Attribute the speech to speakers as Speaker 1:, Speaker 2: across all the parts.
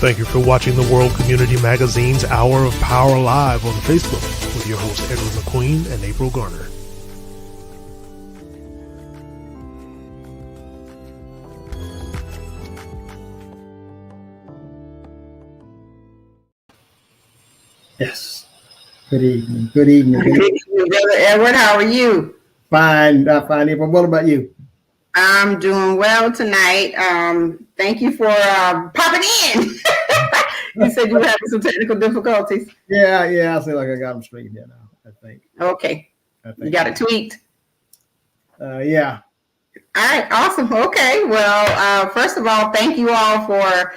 Speaker 1: Thank you for watching the World Community Magazine's Hour of Power Live on Facebook with your hosts Edward McQueen and April Garner.
Speaker 2: Yes. Good evening. Good evening.
Speaker 3: Good evening, Brother Edward. How are you?
Speaker 2: Fine. Fine, April. What about you?
Speaker 3: I'm doing well tonight. Thank you for popping in. You said you were having some technical difficulties.
Speaker 2: Yeah. I feel like I got them straight here now, I think.
Speaker 3: Okay. You got it tweaked?
Speaker 2: Yeah.
Speaker 3: All right. Awesome. Okay. Well, first of all, thank you all for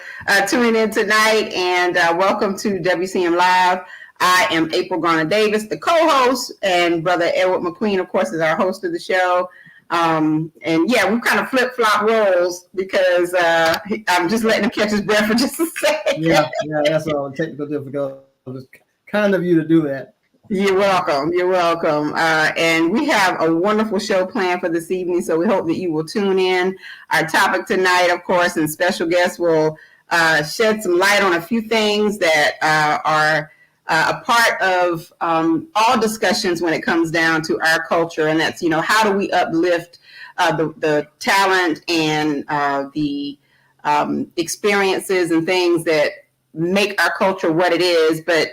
Speaker 3: tuning in tonight, and welcome to WCM Live. I am April Garner Davis, the co-host, and Brother Edward McQueen, of course, is our host of the show. And yeah, we kind of flip-flop roles because I'm just letting him catch his breath for just a second.
Speaker 2: Yeah, that's all. Technical difficulties. Kind of you to do that.
Speaker 3: You're welcome. And we have a wonderful show planned for this evening, so we hope that you will tune in. Our topic tonight, of course, and special guests will shed some light on a few things that are a part of all discussions when it comes down to our culture, and that's, how do we uplift the talent and the experiences and things that make our culture what it is, but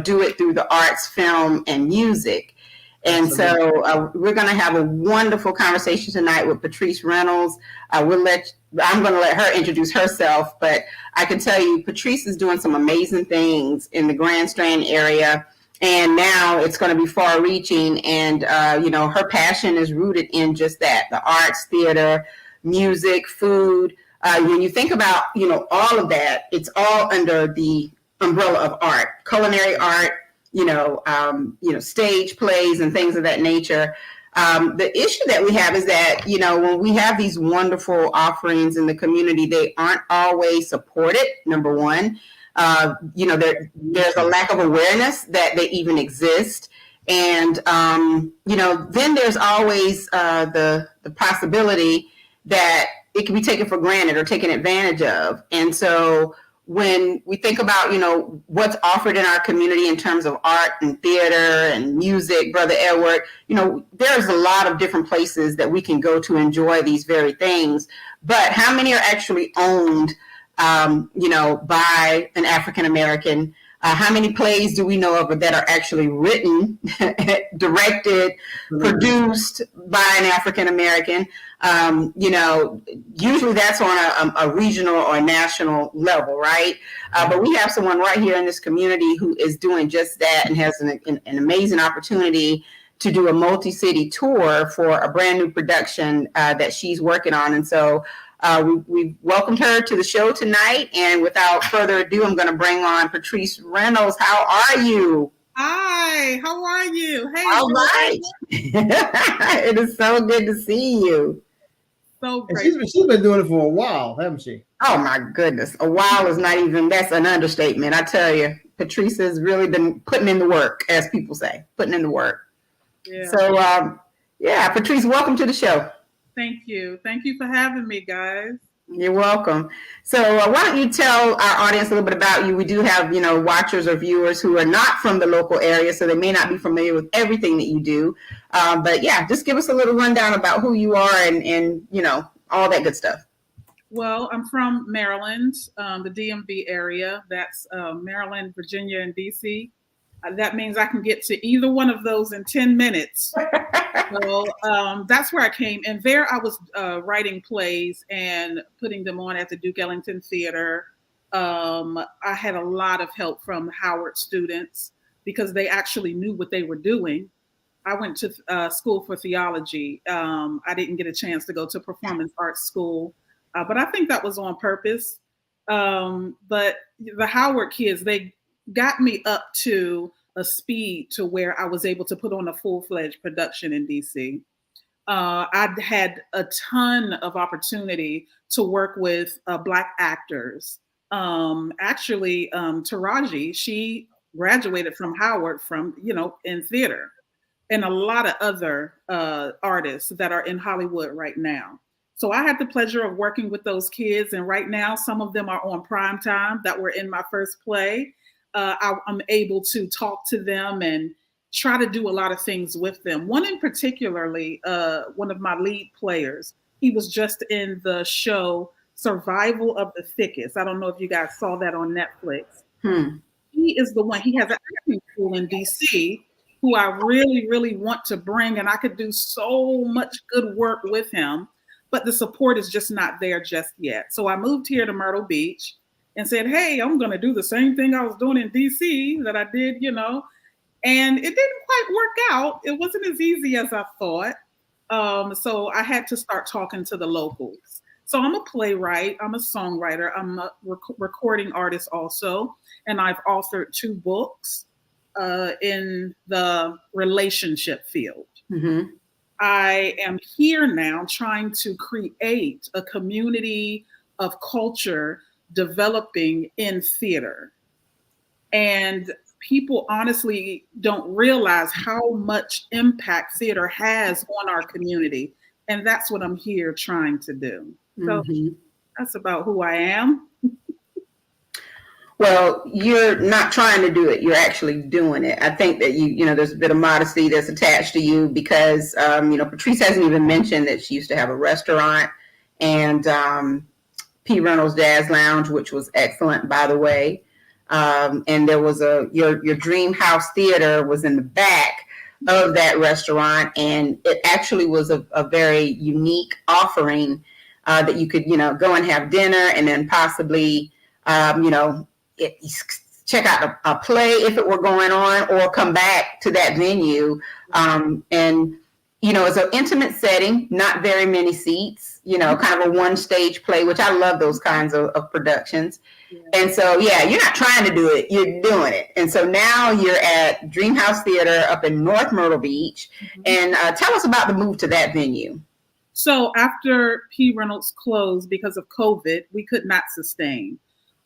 Speaker 3: do it through the arts, film, and music. And so we're going to have a wonderful conversation tonight with Patrice Reynolds. I'm going to let her introduce herself, but I can tell you Patrice is doing some amazing things in the Grand Strand area, and now it's going to be far-reaching. And her passion is rooted in just that: the arts, theater, music, food. When you think about all of that, it's all under the umbrella of art, culinary art, stage plays and things of that nature. The issue that we have is that, when we have these wonderful offerings in the community, they aren't always supported, number one. There's a lack of awareness that they even exist. And, then there's always the possibility that it can be taken for granted or taken advantage of. And so when we think about, what's offered in our community in terms of art and theater and music, Brother Edward, there's a lot of different places that we can go to enjoy these very things. But how many are actually owned, by an African American? How many plays do we know of that are actually written, directed, produced by an African American? Usually that's on a regional or national level, right? But we have someone right here in this community who is doing just that and has an amazing opportunity to do a multi-city tour for a brand new production that she's working on. And so we've welcomed her to the show tonight. And without further ado, I'm going to bring on Patrice Reynolds. How are you?
Speaker 4: Hi, how are you? Hey,
Speaker 3: all right. It is so good to see you.
Speaker 4: So great.
Speaker 2: She's been doing it for a while, haven't she?
Speaker 3: Oh my goodness. A while is not even, that's an understatement. I tell you, Patrice has really been putting in the work, as people say, putting in the work.
Speaker 4: Yeah.
Speaker 3: So, Patrice, welcome to the show.
Speaker 4: Thank you. Thank you for having me, guys.
Speaker 3: You're welcome. So why don't you tell our audience a little bit about you? We do have, watchers or viewers who are not from the local area, so they may not be familiar with everything that you do. But yeah, just give us a little rundown about who you are and all that good stuff.
Speaker 4: Well, I'm from Maryland, the DMV area. That's Maryland, Virginia, and DC. That means I can get to either one of those in 10 minutes. So that's where I came. And there I was writing plays and putting them on at the Duke Ellington Theater. I had a lot of help from Howard students because they actually knew what they were doing. I went to school for theology. I didn't get a chance to go to performance arts school, but I think that was on purpose. But the Howard kids, they got me up to a speed to where I was able to put on a full-fledged production in DC. I'd had a ton of opportunity to work with Black actors. Actually, Taraji, she graduated from Howard in theater, and a lot of other artists that are in Hollywood right now. So I had the pleasure of working with those kids, and right now some of them are on prime time that were in my first play. I'm able to talk to them and try to do a lot of things with them. One in particularly, one of my lead players, he was just in the show Survival of the Thickest. I don't know if you guys saw that on Netflix. He is the one, he has an acting school in DC who I really, really want to bring, and I could do so much good work with him, but the support is just not there just yet. So I moved here to Myrtle Beach and said, hey, I'm going to do the same thing I was doing in DC that I did, and it didn't quite work out. It wasn't as easy as I thought. So I had to start talking to the locals. So I'm a playwright, I'm a songwriter, I'm a recording artist also, and I've authored 2 books in the relationship field. I am here now trying to create a community of culture developing in theater. And people honestly don't realize how much impact theater has on our community. And that's what I'm here trying to do. So that's about who I am.
Speaker 3: Well, you're not trying to do it. You're actually doing it. I think that there's a bit of modesty that's attached to you because, Patrice hasn't even mentioned that she used to have a restaurant and P. Reynolds Jazz Lounge, which was excellent, by the way. And there was your DreamHouse Theatre was in the back of that restaurant. And it actually was a very unique offering that you could, go and have dinner and then possibly, check out a play if it were going on or come back to that venue. And, it's an intimate setting, not very many seats, kind of a one stage play, which I love those kinds of productions. Yeah. And so, you're not trying to do it, you're doing it. And so now you're at DreamHouse Theatre up in North Myrtle Beach. And tell us about the move to that venue.
Speaker 4: So after P. Reynolds closed because of COVID, we could not sustain.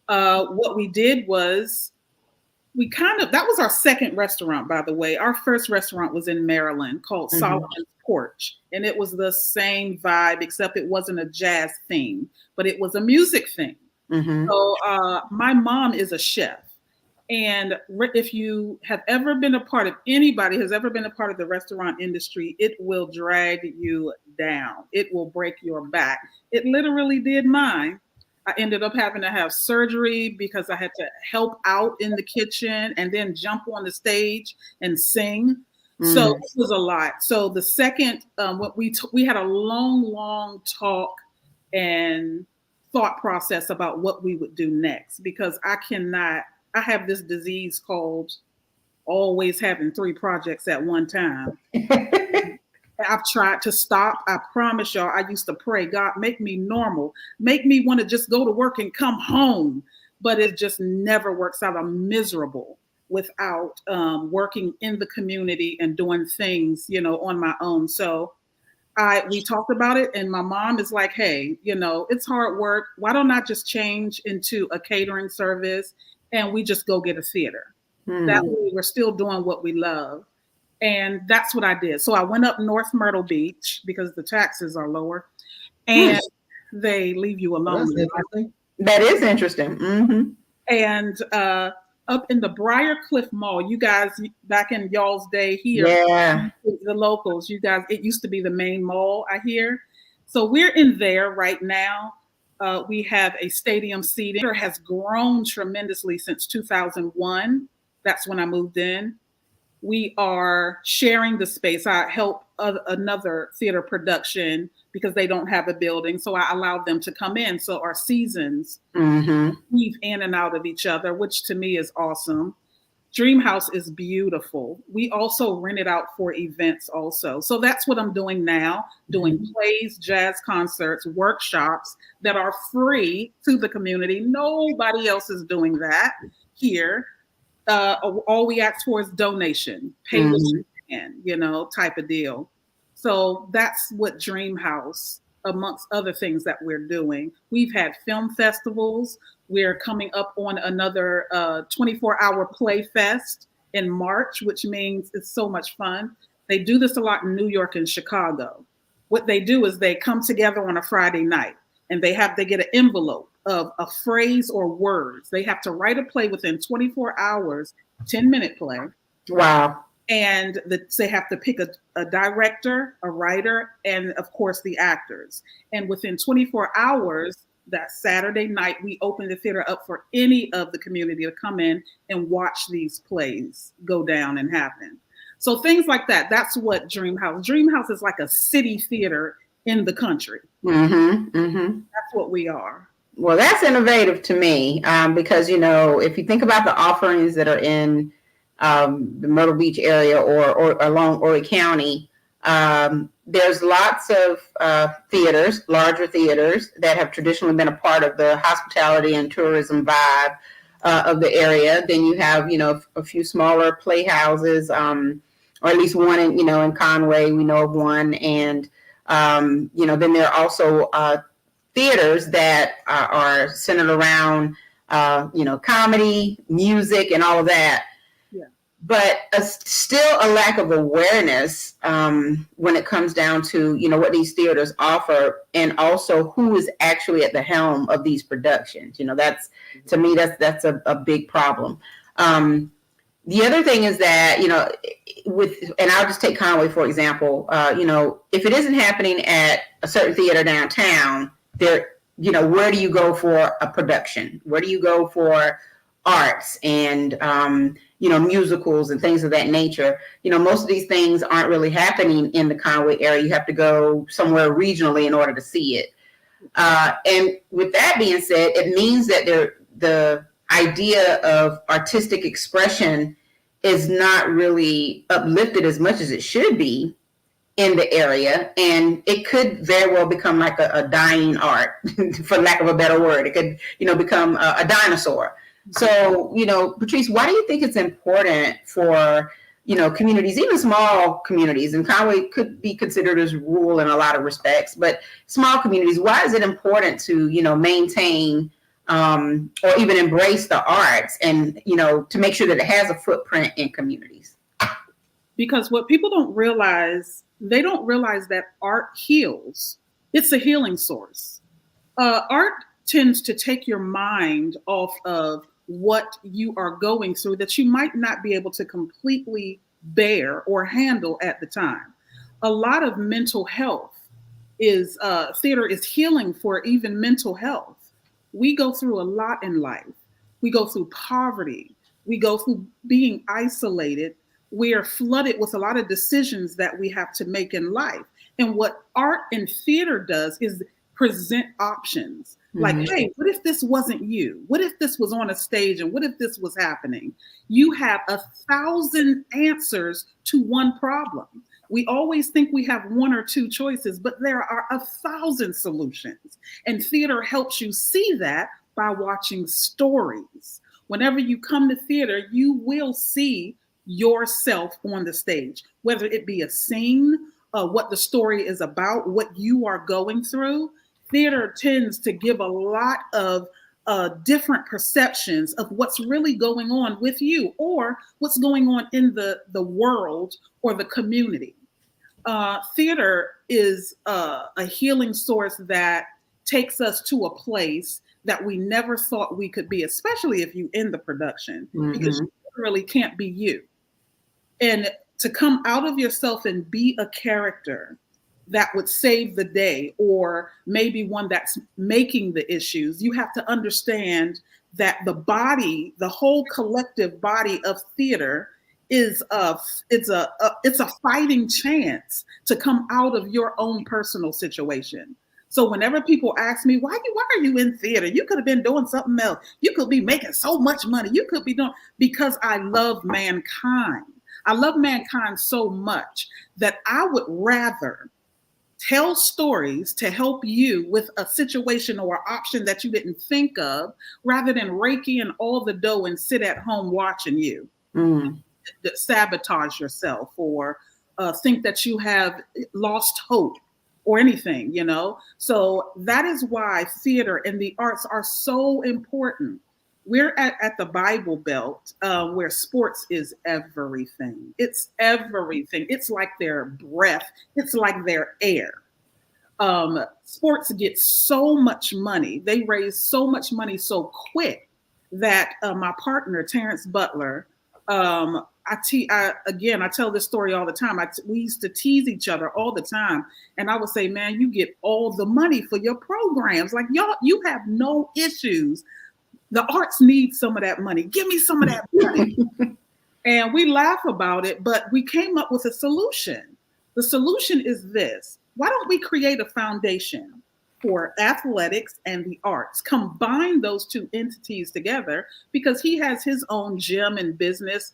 Speaker 4: What we did was that was our second restaurant, by the way. Our first restaurant was in Maryland called Solomon's Porch. And it was the same vibe, except it wasn't a jazz theme, but it was a music theme. So my mom is a chef. And if you have ever been anybody has ever been a part of the restaurant industry, it will drag you down. It will break your back. It literally did mine. I ended up having to have surgery because I had to help out in the kitchen and then jump on the stage and sing. So it was a lot. So the second, we had a long talk and thought process about what we would do next, because I have this disease called always having 3 projects at one time. I've tried to stop. I promise y'all, I used to pray, God, make me normal. Make me want to just go to work and come home. But it just never works out. I'm miserable without working in the community and doing things, on my own. So we talked about it, and my mom is like, hey, it's hard work. Why don't I just change into a catering service and we just go get a theater? That way we're still doing what we love. And that's what I did. So I went up North Myrtle Beach because the taxes are lower and they leave you alone.
Speaker 3: That is interesting.
Speaker 4: And up in the Briarcliff Mall, you guys, back in y'all's day here, the locals, you guys, it used to be the main mall, I hear. So we're in there right now. We have a stadium seating. It has grown tremendously since 2001. That's when I moved in. We are sharing the space. I help another theater production because they don't have a building. So I allowed them to come in. So our seasons weave in and out of each other, which to me is awesome. DreamHouse is beautiful. We also rent it out for events also. So that's what I'm doing now, doing plays, jazz concerts, workshops that are free to the community. Nobody else is doing that here. All we ask for is donation, pay what you can, type of deal. So that's what DreamHouse, amongst other things that we're doing. We've had film festivals. We're coming up on another 24-hour play fest in March, which means it's so much fun. They do this a lot in New York and Chicago. what they do is they come together on a Friday night, and they get an envelope of a phrase or words. They have to write a play within 24 hours, 10-minute play.
Speaker 3: Wow.
Speaker 4: And they have to pick a director, a writer, and of course the actors. And within 24 hours, that Saturday night, we open the theater up for any of the community to come in and watch these plays go down and happen. So things like that, that's what DreamHouse is, like a city theater in the country. That's what we are.
Speaker 3: Well, that's innovative to me, because, if you think about the offerings that are in the Myrtle Beach area or along Horry County, there's lots of theaters, larger theaters, that have traditionally been a part of the hospitality and tourism vibe of the area. Then you have, a few smaller playhouses, or at least one in Conway, we know of one. And, then there are also theaters that are centered around, comedy, music, and all of that. But still a lack of awareness when it comes down to, what these theaters offer, and also who is actually at the helm of these productions. That's, to me, that's a big problem. The other thing is that, and I'll just take Conway, for example, if it isn't happening at a certain theater downtown, where do you go for a production? Where do you go for arts and, musicals and things of that nature? Most of these things aren't really happening in the Conway area. You have to go somewhere regionally in order to see it. And with that being said, it means that the idea of artistic expression is not really uplifted as much as it should be in the area. And it could very well become like a dying art, for lack of a better word. It could, become a dinosaur. So, Patrice, why do you think it's important for, communities, even small communities, and Conway could be considered as rural in a lot of respects, but small communities, why is it important to, maintain or even embrace the arts and, to make sure that it has a footprint in communities?
Speaker 4: Because what people don't realize, they don't realize that art heals. It's a healing source. Art tends to take your mind off of what you are going through that you might not be able to completely bear or handle at the time. A lot of mental health is, theater is healing for even mental health. We go through a lot in life. We go through poverty. We go through being isolated. We are flooded with a lot of decisions that we have to make in life. And what art and theater does is present options. Like, hey, what if this wasn't you? What if this was on a stage? And what if this was happening? You have 1,000 answers to one problem. We always think we have one or two choices, but there are 1,000 solutions. And theater helps you see that by watching stories. Whenever you come to theater, you will see yourself on the stage, whether it be a scene, what the story is about, what you are going through. Theater tends to give a lot of different perceptions of what's really going on with you or what's going on in the world or the community. Theater is a healing source that takes us to a place that we never thought we could be, especially if you in the production, because you really can't be you. And to come out of yourself and be a character that would save the day, or maybe one that's making the issues, you have to understand that the body, the whole collective body of theater is it's a fighting chance to come out of your own personal situation. So whenever people ask me, why are you in theater? You could have been doing something else. You could be making so much money. You could be doing, because I love mankind. I love mankind so much that I would rather tell stories to help you with a situation or option that you didn't think of, rather than rake in all the dough and sit at home watching you sabotage yourself or think that you have lost hope or anything, So that is why theater and the arts are so important. We're at the Bible Belt where sports is everything. It's everything. It's like their breath. It's like their air. Sports get so much money. They raise so much money so quick that my partner, Terrence Butler, I tell this story all the time. We used to tease each other all the time. And I would say, man, you get all the money for your programs. Like, y'all, you have no issues. The arts need some of that money. Give me some of that money. And we laugh about it, but we came up with a solution. The solution is this. Why don't we create a foundation for athletics and the arts? Combine those two entities together, because he has his own gym and business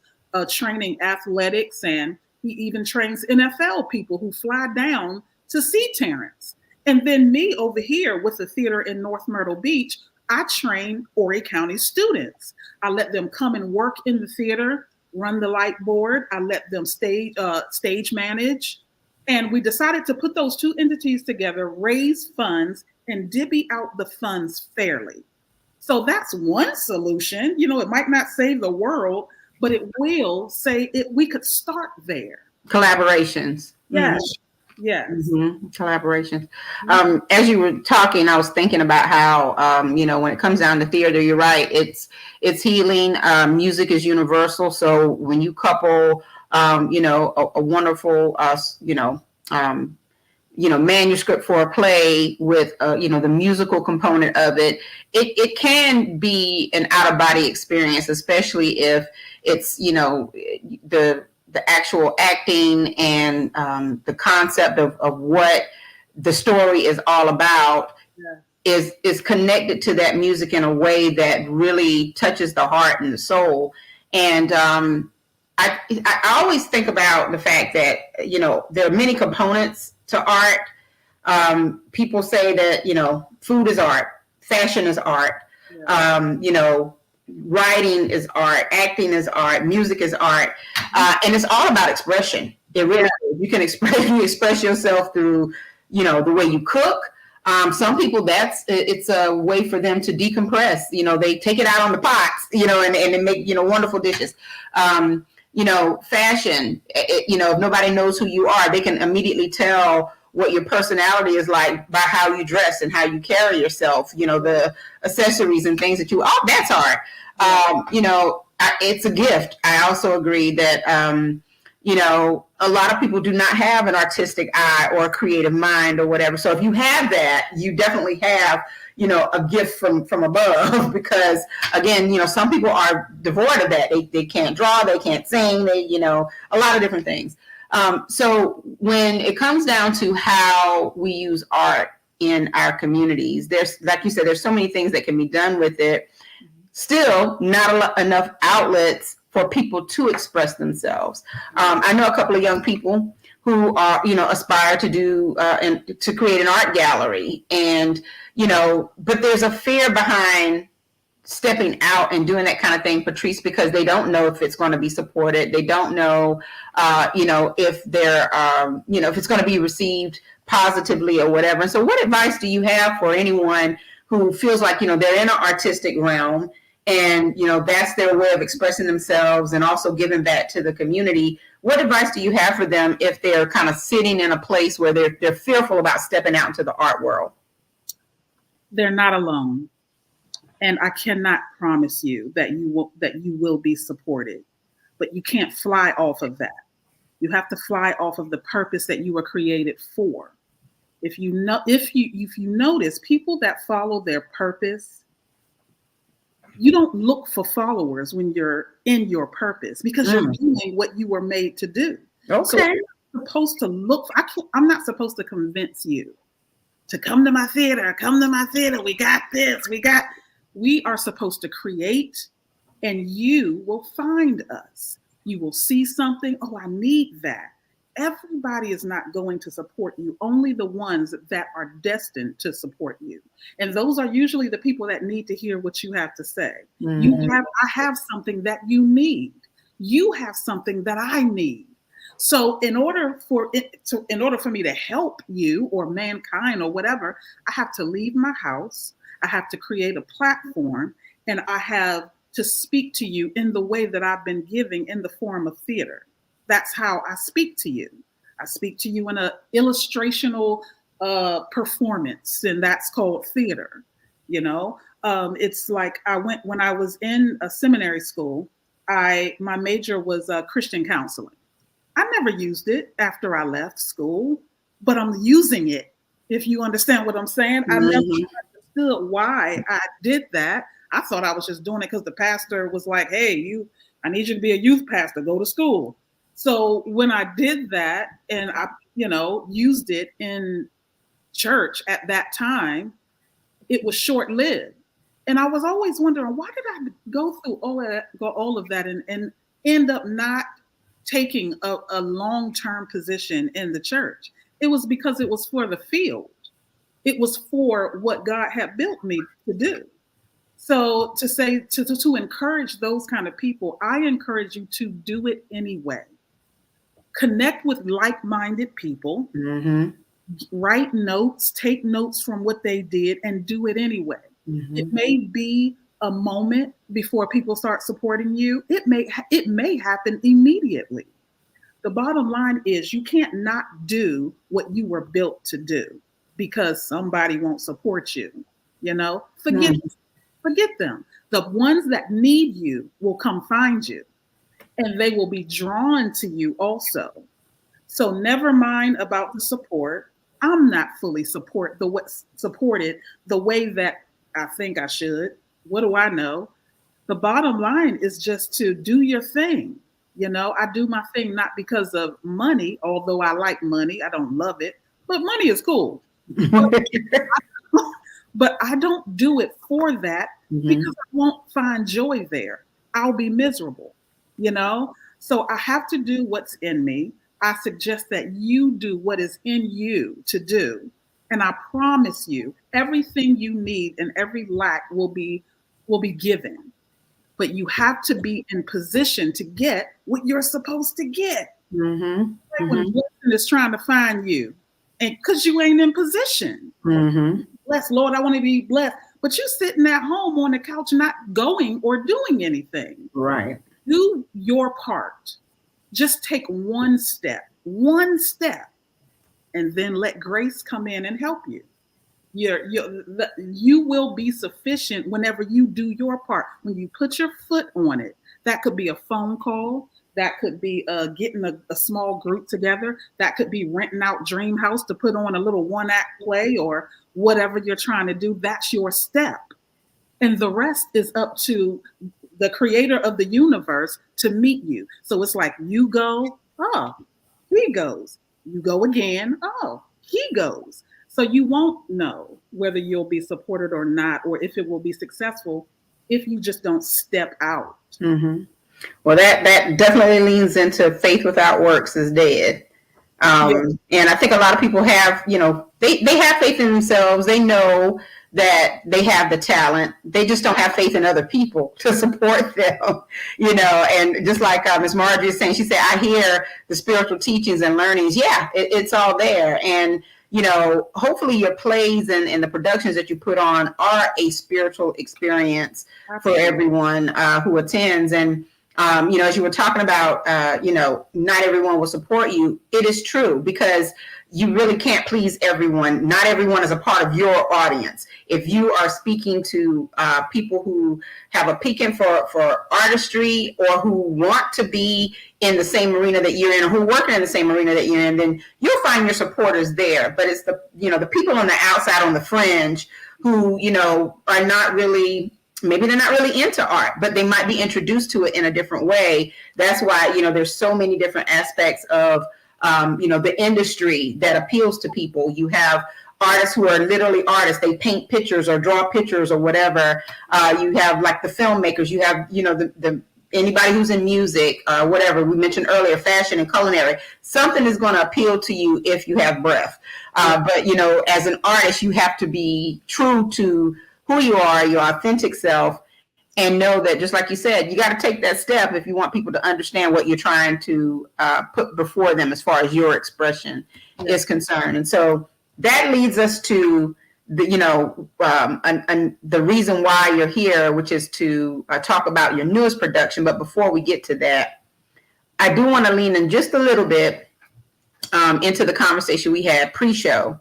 Speaker 4: training athletics, and he even trains NFL people who fly down to see Terrence. And then me over here with the theater in North Myrtle Beach, I train Horry County students. I let them come and work in the theater, run the light board. I let them stage manage. And we decided to put those two entities together, raise funds, and divvy out the funds fairly. So that's one solution. You know, it might not save the world, but it will say we could start there.
Speaker 3: Collaborations.
Speaker 4: Yes. Yes.
Speaker 3: Mm-hmm. Collaborations. As you were talking, I was thinking about how, when it comes down to theater, you're right. It's healing. Music is universal. So when you couple, a wonderful, manuscript for a play with, the musical component of it, it can be an out-of-body experience, especially if it's, the actual acting and the concept of what the story is all about is connected to that music in a way that really touches the heart and the soul. And I always think about the fact that, there are many components to art. People say that, food is art, fashion is art, writing is art, acting is art, music is art, and it's all about expression. It really is. You can express yourself through, the way you cook. Some people, it's a way for them to decompress. They take it out on the pots, and they make, wonderful dishes. Fashion, if nobody knows who you are, they can immediately tell what your personality is like by how you dress and how you carry yourself, the accessories and things that that's art. It's a gift. I also agree that, a lot of people do not have an artistic eye or a creative mind or whatever. So if you have that, you definitely have, a gift from above, because again, some people are devoid of that. They can't draw, they can't sing, a lot of different things. So when it comes down to how we use art in our communities, there's, like you said, there's so many things that can be done with it. Still not enough outlets for people to express themselves. I know a couple of young people who are, aspire to do and to create an art gallery, and, but there's a fear behind stepping out and doing that kind of thing, Patrice, because they don't know if it's going to be supported. They don't know, if they're, if it's going to be received positively or whatever. And so what advice do you have for anyone who feels like, they're in an artistic realm and, that's their way of expressing themselves and also giving back to the community? What advice do you have for them if they're kind of sitting in a place where they're fearful about stepping out into the art world?
Speaker 4: They're not alone. And I cannot promise you that you will be supported, but you can't fly off of that. You have to fly off of the purpose that you were created for. If you notice, people that follow their purpose, you don't look for followers when you're in your purpose, because you're doing what you were made to do.
Speaker 3: Okay.
Speaker 4: So you're supposed to look. I'm not supposed to convince you to come to my theater. Come to my theater. We got this. We are supposed to create, and you will find us. You will see something. Oh, I need that. Everybody is not going to support you. Only the ones that are destined to support you. And those are usually the people that need to hear what you have to say.
Speaker 3: Mm-hmm.
Speaker 4: I have something that you need. You have something that I need. So in order for me to help you or mankind or whatever, I have to leave my house. I have to create a platform, and I have to speak to you in the way that I've been giving in the form of theater. That's how I speak to you. I speak to you in an illustrational performance, and that's called theater. You know, it's like when I was in a seminary school. My major was Christian counseling. I never used it after I left school, but I'm using it. If you understand what I'm saying, I never understood why I did that. I thought I was just doing it because the pastor was like, "Hey, I need you to be a youth pastor. Go to school." So when I did that and I, used it in church at that time, it was short-lived. And I was always wondering, why did I go through all of that and end up not taking a long-term position in the church? It was because it was for the field. It was for what God had built me to do. So to encourage those kind of people, I encourage you to do it anyway. Connect with like-minded people, write notes, take notes from what they did, and do it anyway. It may be a moment before people start supporting you. It may happen immediately. The bottom line is you can't not do what you were built to do because somebody won't support you. Forget them. The ones that need you will come find you, and they will be drawn to you also. So never mind about the support. I'm not fully supported the way that I think I should. What do I know? The bottom line is just to do your thing. I do my thing not because of money, although I like money. I don't love it, but money is cool. But I don't do it for that because I won't find joy there. I'll be miserable, So I have to do what's in me. I suggest that you do what is in you to do. And I promise you, everything you need and every lack will be given. But you have to be in position to get what you're supposed to get. When blessing is trying to find you, and because you ain't in position. Bless, Lord, I want to be blessed. But you sitting at home on the couch, not going or doing anything.
Speaker 3: Right.
Speaker 4: Do your part. Just take one step, and then let grace come in and help you. You will be sufficient whenever you do your part. When you put your foot on it, that could be a phone call. That could be getting a small group together. That could be renting out DreamHouse to put on a little one-act play or whatever you're trying to do. That's your step. And the rest is up to the creator of the universe to meet you. So it's like you go, oh, he goes. You go again, oh, he goes. So you won't know whether you'll be supported or not, or if it will be successful if you just don't step out.
Speaker 3: Well, that definitely leans into faith without works is dead. And I think a lot of people have, they have faith in themselves. They know that they have the talent. They just don't have faith in other people to support them, and just like Ms. Margie is saying, she said, I hear the spiritual teachings and learnings. Yeah, it's all there. And, hopefully your plays and the productions that you put on are a spiritual experience for everyone who attends. And, as you were talking about, not everyone will support you. It is true because you really can't please everyone. Not everyone is a part of your audience. If you are speaking to people who have a peeking for artistry or who want to be in the same arena that you're in or who are working in the same arena that you're in, then you'll find your supporters there. But it's the people on the outside, on the fringe who, are not really, maybe they're not really into art, but they might be introduced to it in a different way. That's why, there's so many different aspects of the industry that appeals to people. You have artists who are literally artists. They paint pictures or draw pictures or whatever. You have like the filmmakers. You have, the anybody who's in music, whatever. We mentioned earlier, fashion and culinary. Something is going to appeal to you if you have breath. But, as an artist, you have to be true to who you are, your authentic self, and know that, just like you said, you got to take that step if you want people to understand what you're trying to put before them as far as your expression is concerned. And so that leads us to the reason why you're here, which is to talk about your newest production. But before we get to that, I do want to lean in just a little bit into the conversation we had pre-show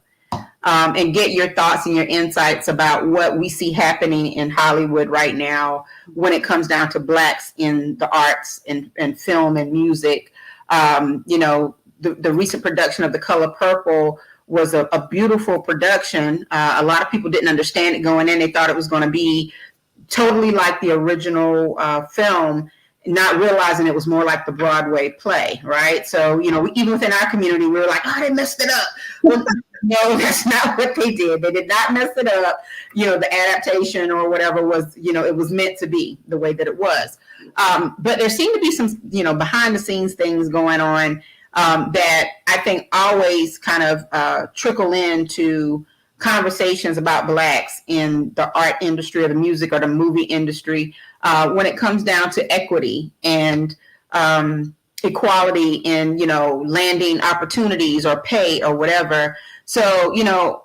Speaker 3: and get your thoughts and your insights about what we see happening in Hollywood right now when it comes down to Blacks in the arts and film and music. The recent production of The Color Purple was a beautiful production. A lot of people didn't understand it going in. They thought it was going to be totally like the original film, not realizing it was more like the Broadway play, right? So, even within our community, we were like, oh, they messed it up. Well, no, that's not what they did. They did not mess it up. The adaptation or whatever was, it was meant to be the way that it was. But there seemed to be some, behind the scenes things going on that I think always kind of trickle into conversations about Blacks in the art industry or the music or the movie industry when it comes down to equity and equality in, landing opportunities or pay or whatever. So,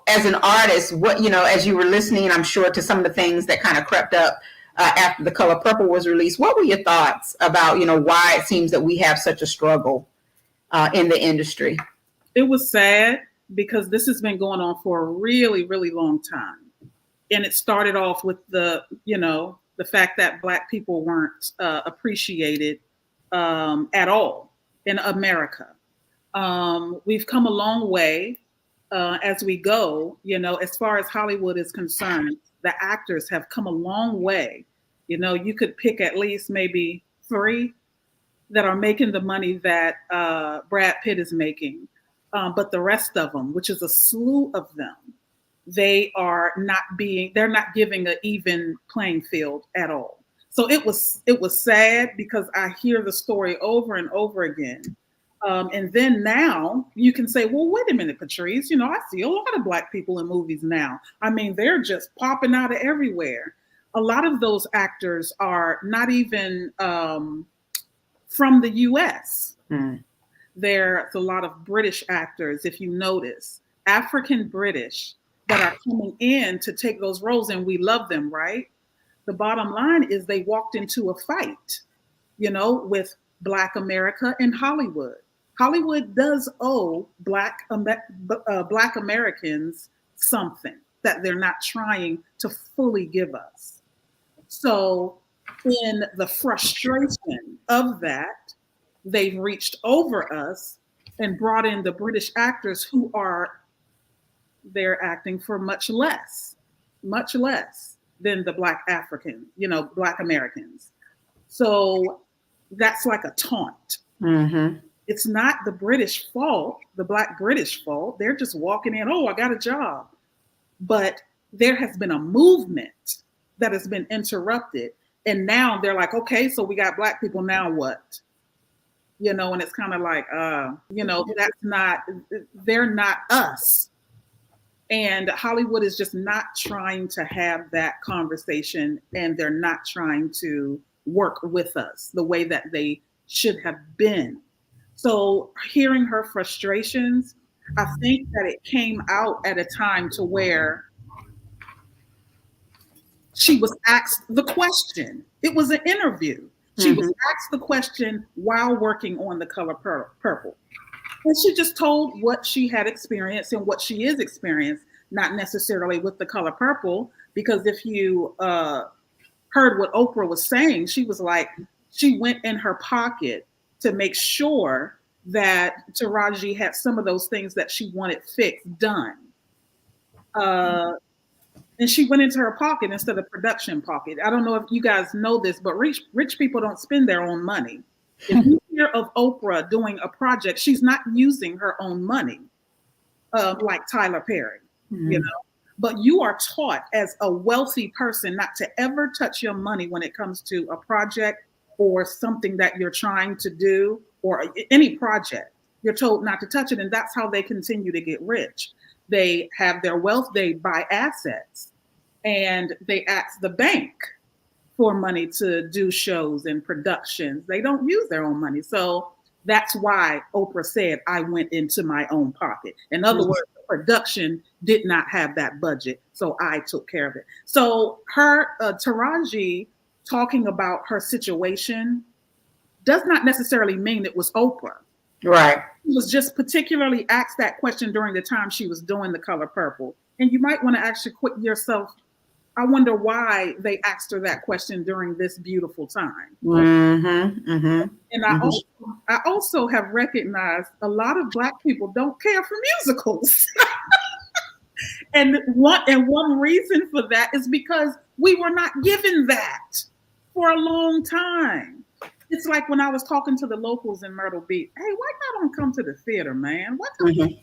Speaker 3: as an artist, what, as you were listening, I'm sure, to some of the things that kind of crept up after The Color Purple was released, what were your thoughts about, why it seems that we have such a struggle in the industry?
Speaker 4: It was sad because this has been going on for a really, really long time. And it started off with the fact that Black people weren't appreciated at all in America. We've come a long way as we go, as far as Hollywood is concerned. The actors have come a long way. You could pick at least maybe 3 that are making the money that Brad Pitt is making. But the rest of them, which is a slew of them, they're not giving an even playing field at all. So it was sad because I hear the story over and over again. And then now you can say, well, wait a minute, Patrice, I see a lot of Black people in movies now. I mean, they're just popping out of everywhere. A lot of those actors are not even from the US. There's a lot of British actors, if you notice, African British, that are coming in to take those roles, and we love them, right? The bottom line is they walked into a fight, with Black America and Hollywood. Hollywood does owe Black Americans something that they're not trying to fully give us. So in the frustration of that, they've reached over us and brought in the British actors who they're acting for much less than the Black African, Black Americans. So that's like a taunt. Mm-hmm. It's not the British fault, the Black British fault. They're just walking in, oh, I got a job. But there has been a movement that has been interrupted. And now they're like, okay, so we got Black people, now what? And it's kind of like, they're not us. And Hollywood is just not trying to have that conversation, and they're not trying to work with us the way that they should have been. So hearing her frustrations, I think that it came out at a time to where she was asked the question. It was an interview. She was asked the question while working on The Color Purple. And she just told what she had experienced and what she is experienced, not necessarily with The Color Purple, because if you heard what Oprah was saying, she was like, she went in her pocket to make sure that Taraji had some of those things that she wanted fixed done. And she went into her pocket instead of production pocket. I don't know if you guys know this, but rich people don't spend their own money. If you hear of Oprah doing a project, she's not using her own money, like Tyler Perry, But you are taught as a wealthy person not to ever touch your money when it comes to a project or something that you're trying to do, or any project. You're told not to touch it, and that's how they continue to get rich. They have their wealth, they buy assets, and they ask the bank for money to do shows and productions. They don't use their own money. So that's why Oprah said, I went into my own pocket. In other words, the production did not have that budget, so I took care of it. So Taraji talking about her situation does not necessarily mean it was Oprah.
Speaker 3: Right.
Speaker 4: she was just particularly asked that question during the time she was doing The Color Purple. And you might want to ask yourself, I wonder why they asked her that question during this beautiful time. And I also have recognized a lot of Black people don't care for musicals. And one reason for that is because we were not given that for a long time. It's like when I was talking to the locals in Myrtle Beach. Hey, why y'all don't come to the theater, man? Why don't y'all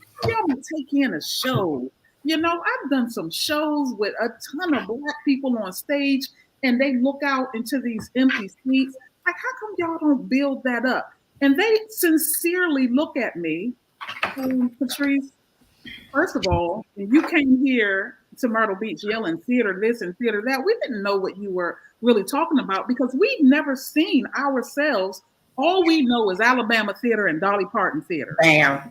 Speaker 4: take in a show? You know, I've done some shows with a ton of Black people on stage, and they look out into these empty seats. Like, how come y'all don't build that up? And they sincerely look at me, Patrice, first of all, when you came here to Myrtle Beach yelling theater this and theater that, we didn't know what you were really talking about because we've never seen ourselves. All we know is Alabama theater and Dolly Parton theater.
Speaker 3: Bam.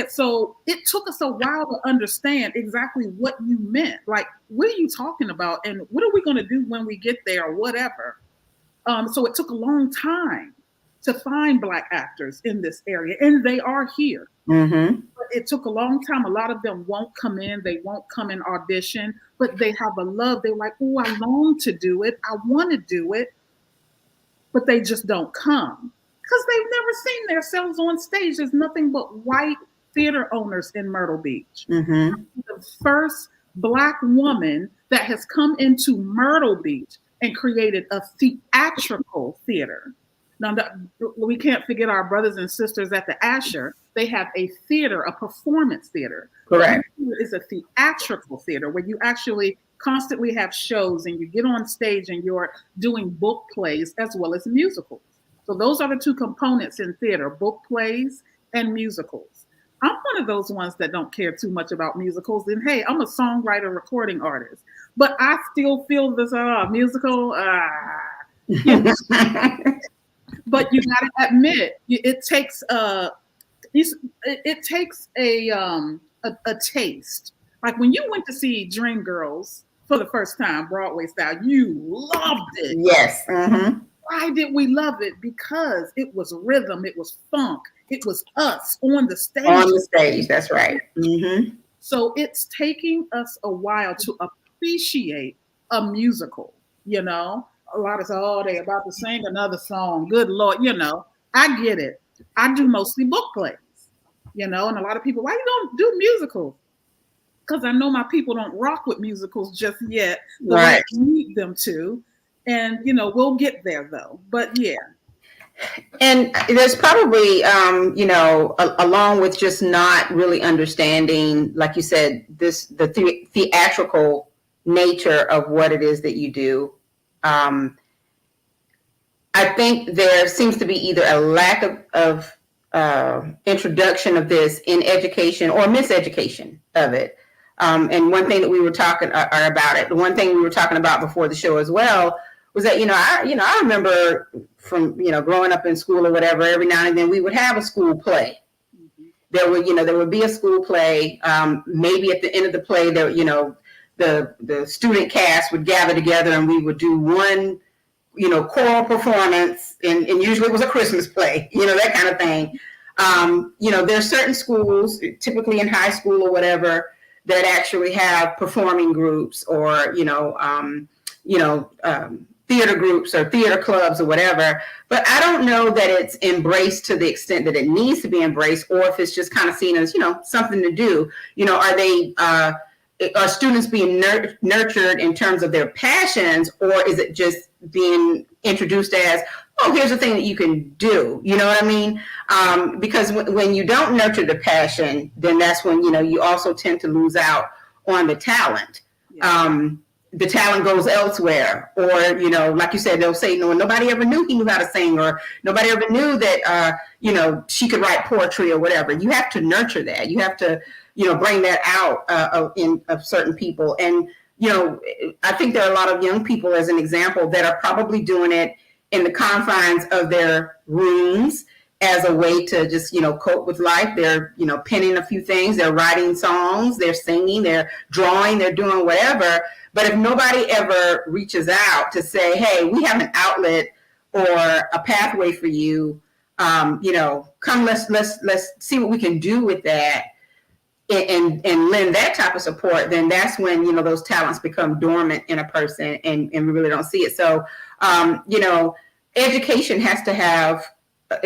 Speaker 4: So it took us a while to understand exactly what you meant. Like, what are you talking about? And what are we going to do when we get there or whatever? So it took a long time to find Black actors in this area, and they are here. But it took a long time. A lot of them won't come in. They won't come and audition, but they have a love. They're like, oh, I long to do it. I want to do it. But they just don't come because they've never seen themselves on stage. There's nothing but white theater owners in Myrtle Beach. The first Black woman that has come into Myrtle Beach and created a theatrical theater. Now, we can't forget our brothers and sisters at the Asher. They have a theater, a performance theater.
Speaker 3: Correct.
Speaker 4: It's a theatrical theater where you actually constantly have shows and you get on stage and you're doing book plays as well as musicals. So those are the two components in theater, book plays and musicals. I'm one of those ones that don't care too much about musicals. And hey, I'm a songwriter, recording artist, but I still feel this musical. But you got to admit, it takes a taste. Like when you went to see Dreamgirls for the first time, Broadway style, you loved it.
Speaker 3: Yes.
Speaker 4: Why did we love it? Because it was rhythm, it was funk, it was us on the stage.
Speaker 3: On the stage, that's right.
Speaker 4: So it's taking us a while to appreciate a musical, you know? A lot of say, oh, they about to sing another song. Good Lord, you know, I get it. I do mostly book plays, you know, and a lot of people, why you don't do musicals? Because I know my people don't rock with musicals just yet. But I need them to. And, you know, we'll get there though. But yeah.
Speaker 3: And there's probably, you know, along with just not really understanding, like you said, the theatrical nature of what it is that you do. I think there seems to be either a lack of introduction of this in education or miseducation of it. And one thing that we were talking about it, the one thing we were talking about before the show as well was that, I remember from, growing up in school or whatever, every now and then we would have a school play. There would be a school play. Maybe at the end of the play, there, the student cast would gather together and we would do one, choral performance, and usually it was a Christmas play, that kind of thing. There's certain schools, typically in high school or whatever, that actually have performing groups or, theater groups or theater clubs or whatever. But I don't know that it's embraced to the extent that it needs to be embraced, or if it's just kind of seen as, something to do. Are students being nurtured in terms of their passions, or is it just being introduced as, oh, here's the thing that you can do? You know what I mean? Because when you don't nurture the passion, then that's when, you also tend to lose out on the talent. Yeah. The talent goes elsewhere, or, like you said, they'll say, no, nobody ever knew he knew how to sing, or nobody ever knew that, she could write poetry or whatever. You have to nurture that. You have to, bring that out of certain people. And, I think there are a lot of young people, as an example, that are probably doing it in the confines of their rooms as a way to just, cope with life. They're, penning a few things. They're writing songs. They're singing. They're drawing. They're doing whatever. But if nobody ever reaches out to say, hey, we have an outlet or a pathway for you come, let's see what we can do with that and lend that type of support, then that's when, those talents become dormant in a person and we really don't see it. So, education has to have,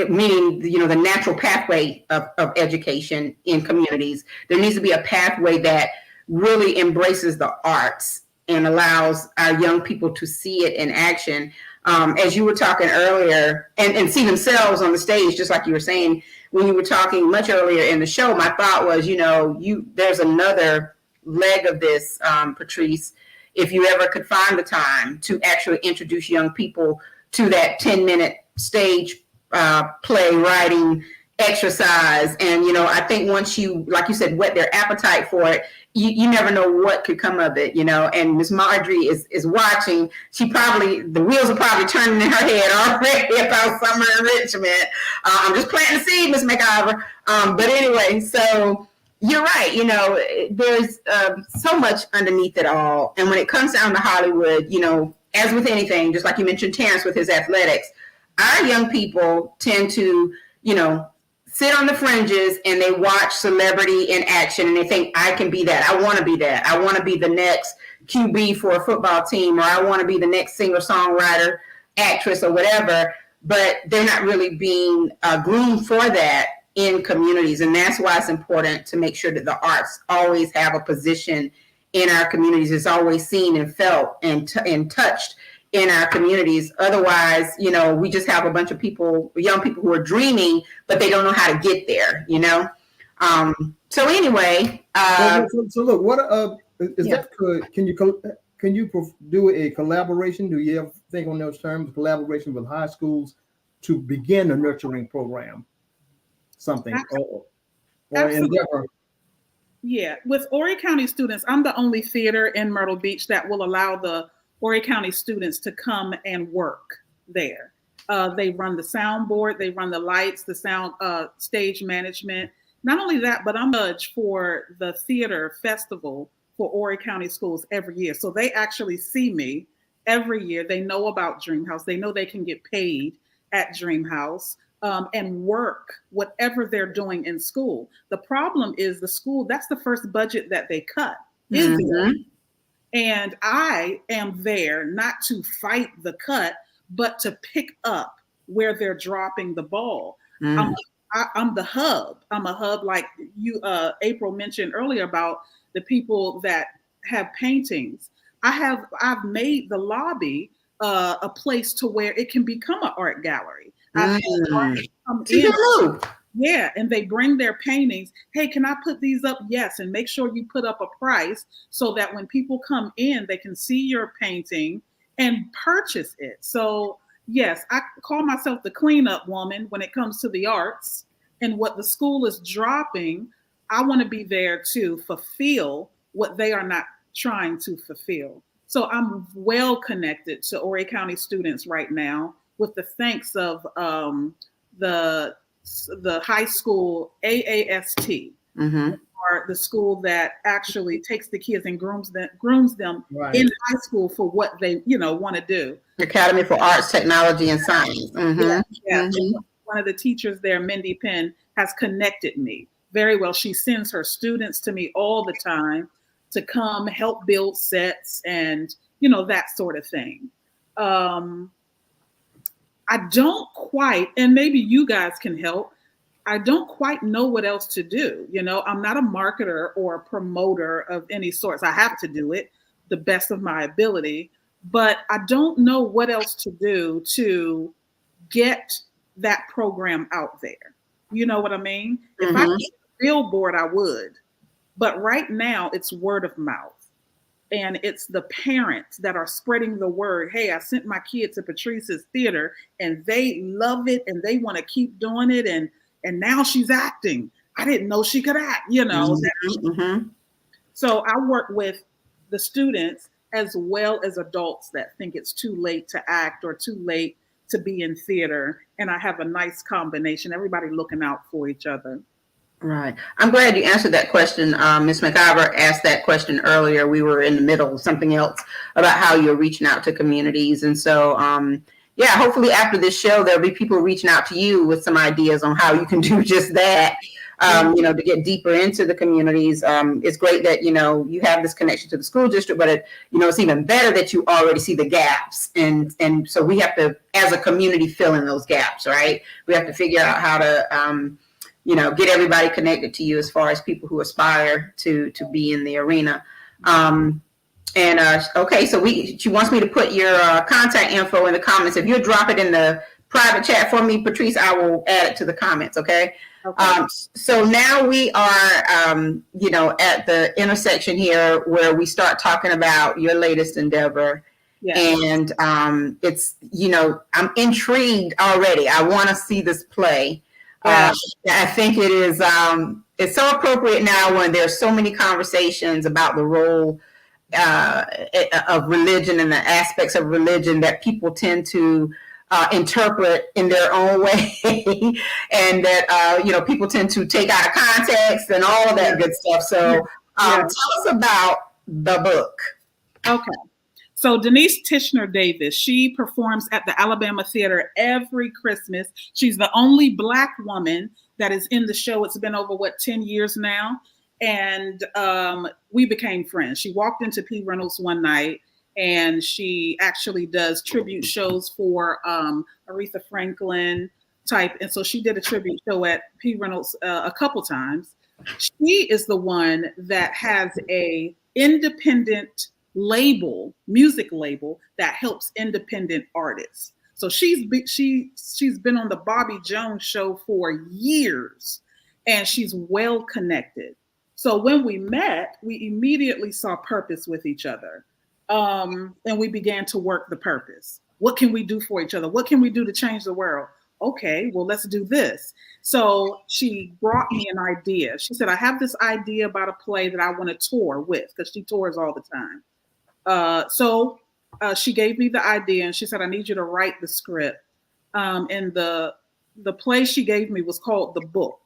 Speaker 3: meaning, the natural pathway of education in communities. There needs to be a pathway that really embraces the arts and allows our young people to see it in action. As you were talking earlier, and see themselves on the stage, just like you were saying when you were talking much earlier in the show, my thought was, there's another leg of this, Patrice, if you ever could find the time to actually introduce young people to that 10-minute stage play writing exercise. And, I think once you, like you said, whet their appetite for it, you never know what could come of it, and Miss Marjorie is watching. The wheels are probably turning in her head already about summer enrichment. I'm just planting the seed, Miss McIver. But anyway, so you're right. There's so much underneath it all. And when it comes down to Hollywood, as with anything, just like you mentioned Terrence with his athletics, our young people tend to, sit on the fringes and they watch celebrity in action and they think, I can be that. I want to be that. I want to be the next QB for a football team, or I want to be the next singer-songwriter, actress, or whatever. But they're not really being groomed for that in communities. And that's why it's important to make sure that the arts always have a position in our communities. It's always seen and felt and touched in our communities. Otherwise, we just have a bunch of young people who are dreaming, but they don't know how to get there, So anyway.
Speaker 2: So look, what is that good? Can you do a collaboration? Do you ever think on those terms, collaboration with high schools to begin a nurturing program? Something or endeavor.
Speaker 4: Yeah, with Horry County students, I'm the only theater in Myrtle Beach that will allow the Horry County students to come and work there. They run the soundboard, they run the lights, the sound, stage management. Not only that, but I'm a judge for the theater festival for Horry County schools every year. So they actually see me every year. They know about DreamHouse. They know they can get paid at DreamHouse and work whatever they're doing in school. The problem is the school, that's the first budget that they cut. And I am there not to fight the cut, but to pick up where they're dropping the ball. I'm the hub. I'm a hub, like you, April mentioned earlier about the people that have paintings. I've made the lobby a place to where it can become an art gallery. I've had artists come in. Yeah, and they bring their paintings. Hey, can I put these up? Yes, and make sure you put up a price so that when people come in, they can see your painting and purchase it. So yes, I call myself the cleanup woman when it comes to the arts and what the school is dropping. I want to be there to fulfill what they are not trying to fulfill. So I'm well connected to Horry County students right now with the thanks of the high school AAST, or the school that actually takes the kids and grooms them in high school for what they want to do.
Speaker 3: Academy for Arts, Technology, and Science.
Speaker 4: One of the teachers there, Mindy Penn, has connected me very well. She sends her students to me all the time to come help build sets and that sort of thing. I don't quite, and maybe you guys can help, I don't quite know what else to do. I'm not a marketer or a promoter of any sorts. I have to do it the best of my ability, but I don't know what else to do to get that program out there. You know what I mean? If I could get a billboard, I would. But right now it's word of mouth. And it's the parents that are spreading the word. Hey, I sent my kid to Patrice's theater and they love it and they want to keep doing it. And now she's acting. I didn't know she could act, So I work with the students as well as adults that think it's too late to act or too late to be in theater. And I have a nice combination, everybody looking out for each other.
Speaker 3: Right. I'm glad you answered that question. Ms. McIver asked that question earlier. We were in the middle of something else about how you're reaching out to communities. And so, yeah, hopefully after this show, there'll be people reaching out to you with some ideas on how you can do just that. To get deeper into the communities. It's great that, you have this connection to the school district, but it's even better that you already see the gaps. And so we have to, as a community, fill in those gaps, right? We have to figure out how to, get everybody connected to you as far as people who aspire to be in the arena. Okay, so she wants me to put your contact info in the comments. If you'll drop it in the private chat for me, Patrice, I will add it to the comments, okay? So now we are, at the intersection here where we start talking about your latest endeavor. Yes. And it's, I'm intrigued already. I want to see this play. I think it is, it's so appropriate now when there's so many conversations about the role of religion and the aspects of religion that people tend to interpret in their own way, and that people tend to take out of context and all of that good stuff. So tell us about the book.
Speaker 4: Okay. So Denise Tichenor Davis, she performs at the Alabama Theater every Christmas. She's the only Black woman that is in the show. It's been over 10 years now. And we became friends. She walked into P. Reynolds one night, and she actually does tribute shows for Aretha Franklin type. And so she did a tribute show at P. Reynolds a couple times. She is the one that has a independent music label that helps independent artists. So she's been on the Bobby Jones show for years, and she's well connected. So when we met, we immediately saw purpose with each other. And we began to work the purpose. What can we do for each other? What can we do to change the world? Okay, well, let's do this. So she brought me an idea. She said, I have this idea about a play that I want to tour with, because she tours all the time. So she gave me the idea, and she said, I need you to write the script. And the play she gave me was called The Book.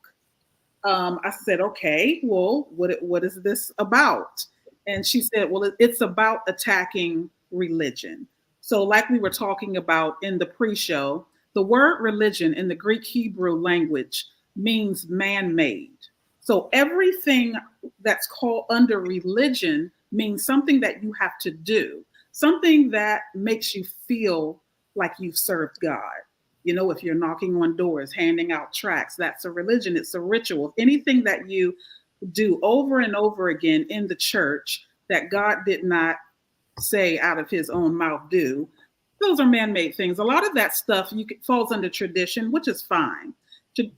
Speaker 4: I said, okay, well, what is this about? And she said, well, it's about attacking religion. So like we were talking about in the pre-show, the word religion in the Greek Hebrew language means man-made. So everything that's called under religion means something that you have to do, something that makes you feel like you've served God. If you're knocking on doors, handing out tracts, that's a religion. It's a ritual. Anything that you do over and over again in the church that God did not say out of his own mouth do, those are man-made things. A lot of that stuff falls under tradition, which is fine.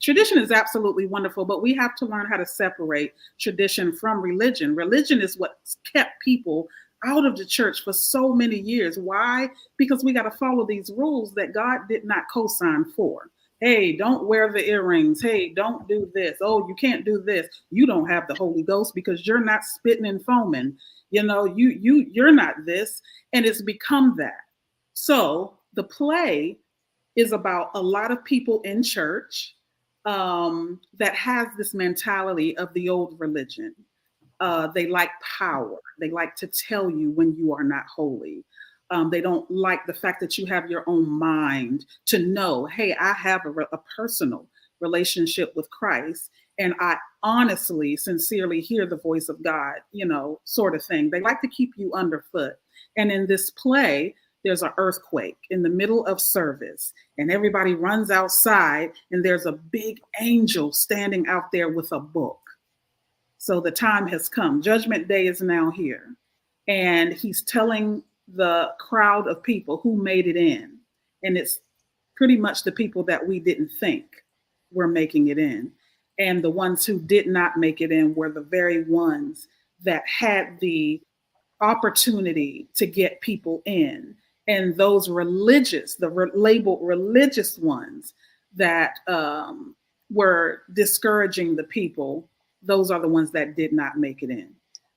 Speaker 4: Tradition is absolutely wonderful, but we have to learn how to separate tradition from religion. Religion is what's kept people out of the church for so many years. Why? Because we got to follow these rules that God did not co-sign for. Hey, don't wear the earrings. Hey, don't do this. Oh, you can't do this. You don't have the Holy Ghost because you're not spitting and foaming. You're not this. And it's become that. So the play is about a lot of people in church that has this mentality of the old religion. They like power. They like to tell you when you are not holy. They don't like the fact that you have your own mind to know, hey, I have a personal relationship with Christ, and I honestly, sincerely hear the voice of God, sort of thing. They like to keep you underfoot. And in this play, there's an earthquake in the middle of service, and everybody runs outside, and there's a big angel standing out there with a book. So the time has come. Judgment Day is now here. And he's telling the crowd of people who made it in. And it's pretty much the people that we didn't think were making it in. And the ones who did not make it in were the very ones that had the opportunity to get people in. And those religious, labeled religious ones that were discouraging the people, those are the ones that did not make it in.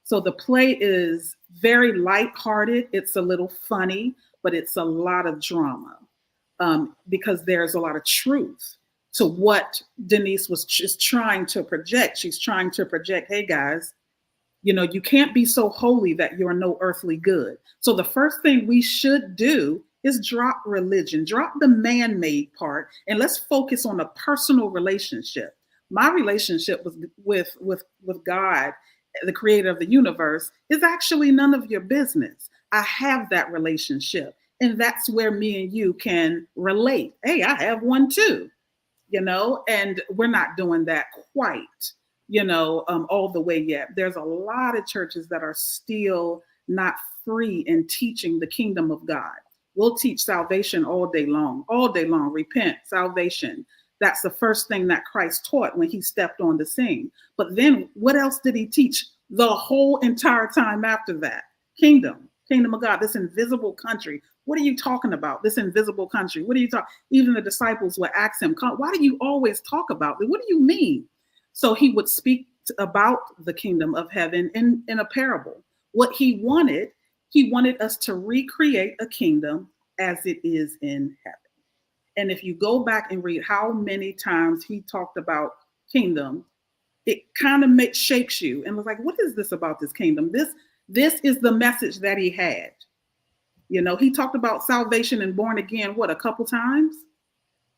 Speaker 4: So the play is very lighthearted. It's a little funny, but it's a lot of drama because there's a lot of truth to what Denise was just trying to project. She's trying to project, hey guys, you can't be so holy that you're no earthly good. So the first thing we should do is drop religion, drop the man-made part, and let's focus on a personal relationship. My relationship with God, the creator of the universe, is actually none of your business. I have that relationship. And that's where me and you can relate. Hey, I have one too, and we're not doing that quite, all the way yet. There's a lot of churches that are still not free in teaching the kingdom of God. We'll teach salvation all day long, repent, salvation. That's the first thing that Christ taught when he stepped on the scene. But then what else did he teach the whole entire time after that? Kingdom of God, this invisible country. What are you talking about? This invisible country. What are you talking? Even the disciples would ask him, why do you always talk about it? What do you mean? So he would speak about the kingdom of heaven in a parable. What he wanted us to recreate a kingdom as it is in heaven. And if you go back and read how many times he talked about kingdom, it kind of shakes you and was like, what is this about this kingdom? This is the message that he had. He talked about salvation and born again, a couple times?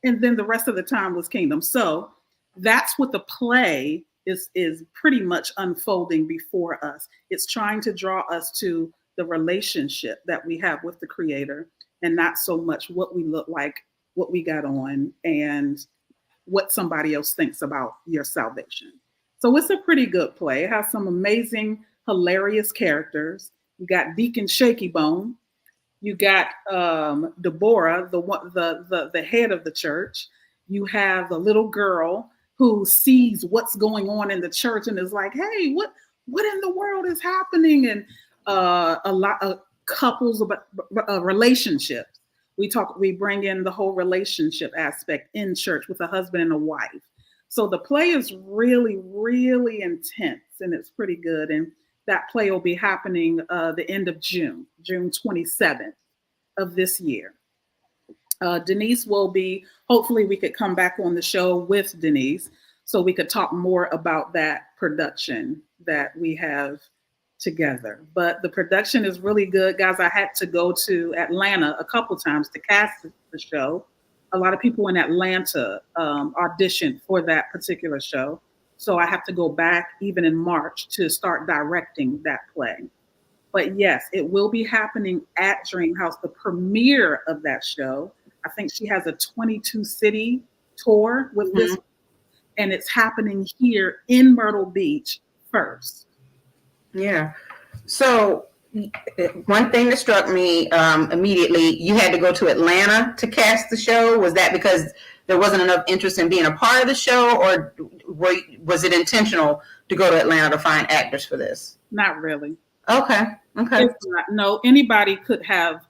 Speaker 4: And then the rest of the time was kingdom. So that's what the play is pretty much unfolding before us. It's trying to draw us to the relationship that we have with the creator, and not so much what we look like, what we got on, and what somebody else thinks about your salvation. So it's a pretty good play. It has some amazing, hilarious characters. You got Deacon Shaky Bone. You got Deborah, the head of the church. You have the little girl who sees what's going on in the church and is like, hey, what in the world is happening? And a lot of couples, relationships. We bring in the whole relationship aspect in church with a husband and a wife. So the play is really, really intense, and it's pretty good. And that play will be happening the end of June 27th of this year. Denise will be, hopefully we could come back on the show with Denise so we could talk more about that production that we have together. But the production is really good. Guys, I had to go to Atlanta a couple times to cast the show. A lot of people in Atlanta auditioned for that particular show. So I have to go back even in March to start directing that play. But yes, it will be happening at DreamHouse, the premiere of that show. I think she has a 22-city tour with this, and it's happening here in Myrtle Beach first.
Speaker 3: Yeah. So one thing that struck me immediately, you had to go to Atlanta to cast the show. Was that because there wasn't enough interest in being a part of the show, or was it intentional to go to Atlanta to find actors for this?
Speaker 4: Not really.
Speaker 3: Okay.
Speaker 4: No, anybody could have,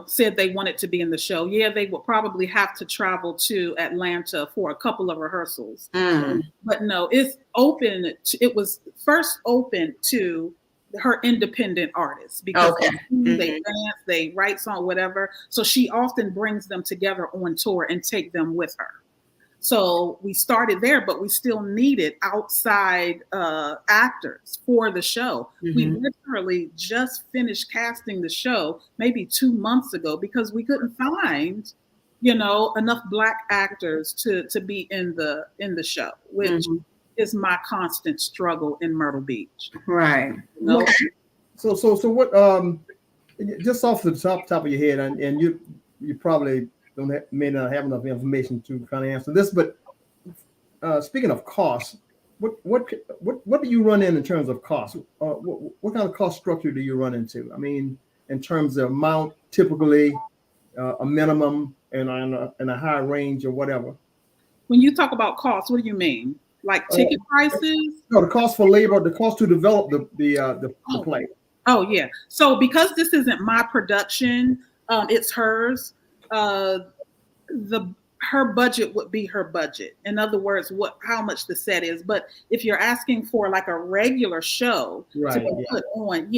Speaker 4: said they wanted to be in the show. Yeah, they would probably have to travel to Atlanta for a couple of rehearsals. But no, it's open. It was first open to her independent artists because they dance, they write song, whatever. So she often brings them together on tour and take them with her. So we started there, but we still needed outside actors for the show. We literally just finished casting the show maybe 2 months ago because we couldn't find, enough Black actors to be in the show, which is my constant struggle in Myrtle Beach.
Speaker 3: Right.
Speaker 2: Okay. So what? Just off the top of your head, and you probably may not have enough information to kind of answer this, but speaking of costs, what do you run in terms of costs? What kind of cost structure do you run into? I mean, in terms of amount, typically a minimum and a high range or whatever.
Speaker 4: When you talk about costs, what do you mean? Like ticket prices?
Speaker 2: No, the cost for labor, the cost to develop the play.
Speaker 4: Oh yeah. So because this isn't my production, it's hers. Her budget would be her budget. In other words, how much the set is. But if you're asking for like a regular show to be put on,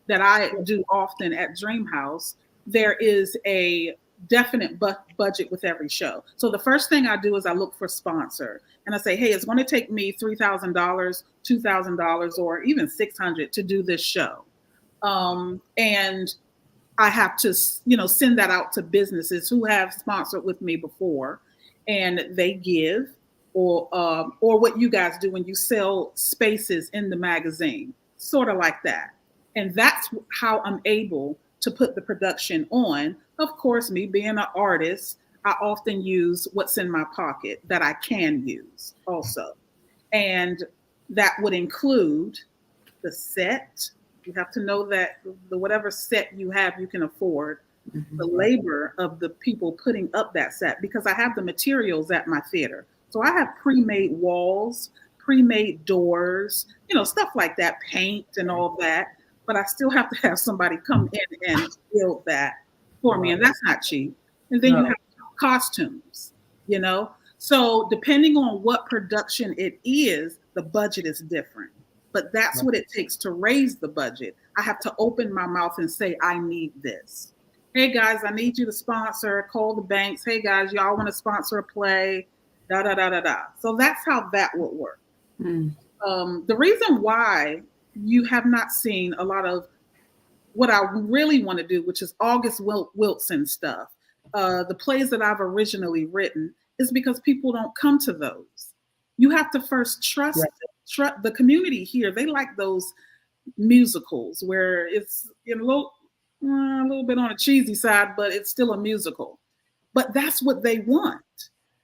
Speaker 4: that I do often at DreamHouse, there is a definite budget with every show. So the first thing I do is I look for sponsor, and I say, hey, it's going to take me $3,000, $2,000, or even $600 to do this show. And I have to, send that out to businesses who have sponsored with me before, and they give, or what you guys do when you sell spaces in the magazine, sort of like that. And that's how I'm able to put the production on. Of course, me being an artist, I often use what's in my pocket that I can use also. And that would include the set. You have to know that the whatever set you have, you can afford. Mm-hmm. The labor of the people putting up that set, because I have the materials at my theater. So I have pre-made walls, pre-made doors, stuff like that, paint and all that. But I still have to have somebody come in and build that for me. And that's not cheap. And then you have costumes, So depending on what production it is, the budget is different. But that's what it takes to raise the budget. I have to open my mouth and say, I need this. Hey guys, I need you to sponsor, call the banks. Hey guys, y'all want to sponsor a play, da, da, da, da, da. So that's how that would work. Mm. The reason why you have not seen a lot of what I really want to do, which is August Wilson stuff, the plays that I've originally written, is because people don't come to those. You have to first trust the community here. They like those musicals where it's a little bit on a cheesy side, but it's still a musical. But that's what they want.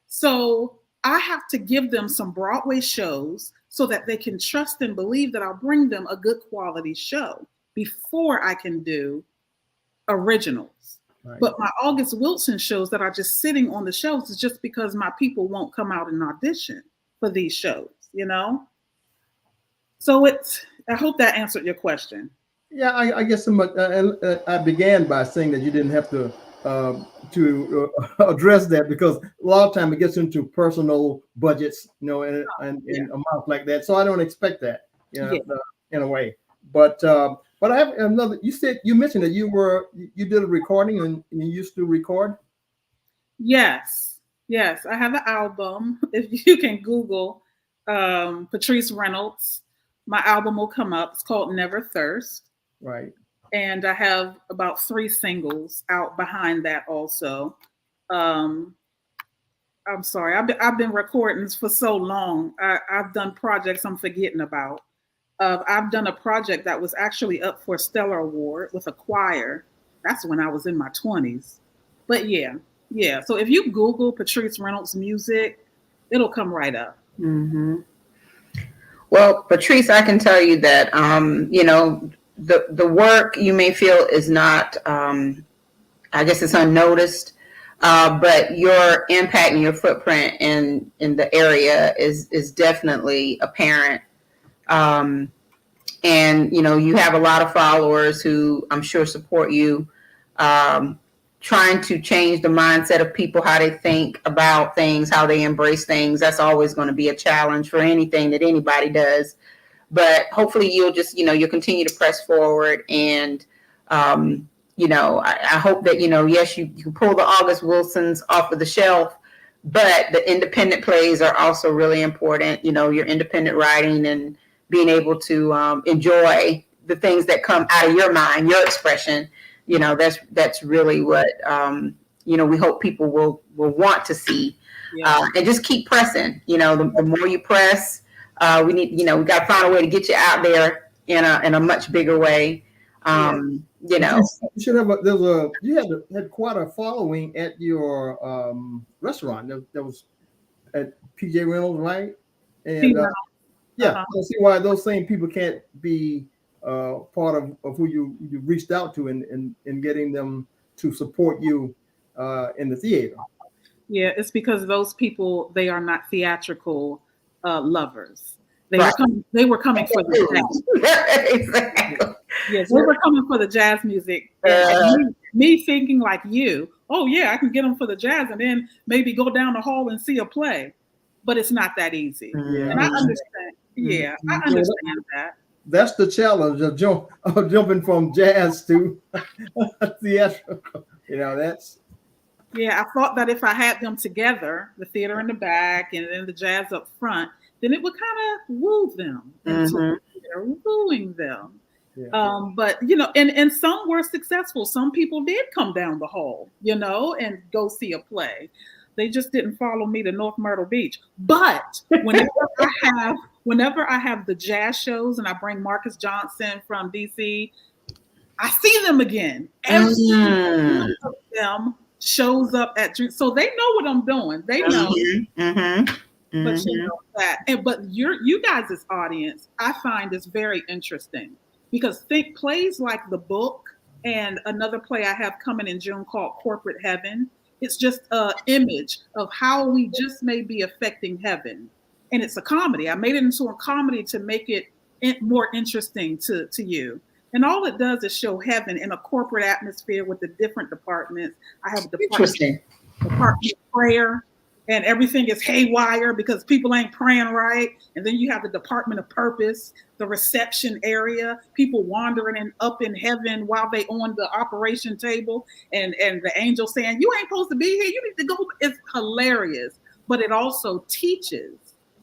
Speaker 4: So I have to give them some Broadway shows so that they can trust and believe that I'll bring them a good quality show before I can do originals. Right. But my August Wilson shows that are just sitting on the shelves is just because my people won't come out and audition for these shows, So I hope that answered your question.
Speaker 2: Yeah, I guess I began by saying that you didn't have to address that, because a lot of time it gets into personal budgets, and amounts like that. So I don't expect that, in a way. But I have another. You mentioned that you did a recording and you used to record.
Speaker 4: Yes, I have an album. If you can Google Patrice Reynolds, my album will come up. It's called Never Thirst.
Speaker 2: Right.
Speaker 4: And I have about 3 singles out behind that also. I'm sorry, I've been recording for so long. I've done projects I'm forgetting about. I've done a project that was actually up for a Stellar Award with a choir. That's when I was in my 20s. But yeah. So if you Google Patrice Reynolds music, it'll come right up.
Speaker 3: Mm-hmm. Well, Patrice, I can tell you that, the work you may feel is not, I guess it's unnoticed, but your impact and your footprint in the area is definitely apparent. And, you have a lot of followers who I'm sure support you, trying to change the mindset of people, how they think about things, how they embrace things. That's always going to be a challenge for anything that anybody does. But hopefully you'll just, you'll continue to press forward. And, I hope that, yes, you can pull the August Wilsons off of the shelf, but the independent plays are also really important. Your independent writing and being able to enjoy the things that come out of your mind, your expression. That's really what, we hope people will want to see. And just keep pressing. The more you press, we need, we got to find a way to get you out there in a much bigger way. You should have you had quite a following at your restaurant that was at PJ Reynolds, right? And I see why those same people can't be part of who you reached out to in getting them to support you in the theater.
Speaker 4: Yeah, it's because those people, they are not theatrical lovers. They were coming for the jazz. Exactly. Yes, they were coming for the jazz music. And me thinking like you, I can get them for the jazz and then maybe go down the hall and see a play. But it's not that easy. Yeah. And I understand. Yeah, I understand that.
Speaker 2: That's the challenge of jumping from jazz to theatrical. That's.
Speaker 4: Yeah, I thought that if I had them together, the theater in the back and then the jazz up front, then it would kind of woo them. They're wooing them.
Speaker 2: Yeah.
Speaker 4: But you know, and some were successful. Some people did come down the hall, you know, and go see a play. They just didn't follow me to North Myrtle Beach. But whenever I have the jazz shows and I bring Marcus Johnson from DC, I see them again. Every one of them shows up at Dream, so they know what I'm doing. They know. But you know that. But you guys' audience, I find is very interesting because think plays like The Book and another play I have coming in June called Corporate Heaven. It's just an image of how we just may be affecting heaven. And it's a comedy. I made it into a comedy to make it more interesting to you. And all it does is show heaven in a corporate atmosphere with the different departments. I have a department of prayer, and everything is haywire because people ain't praying right. And then you have the department of purpose, the reception area, people wandering up in heaven while they on the operation table, and the angel saying, "You ain't supposed to be here. You need to go." It's hilarious, but it also teaches.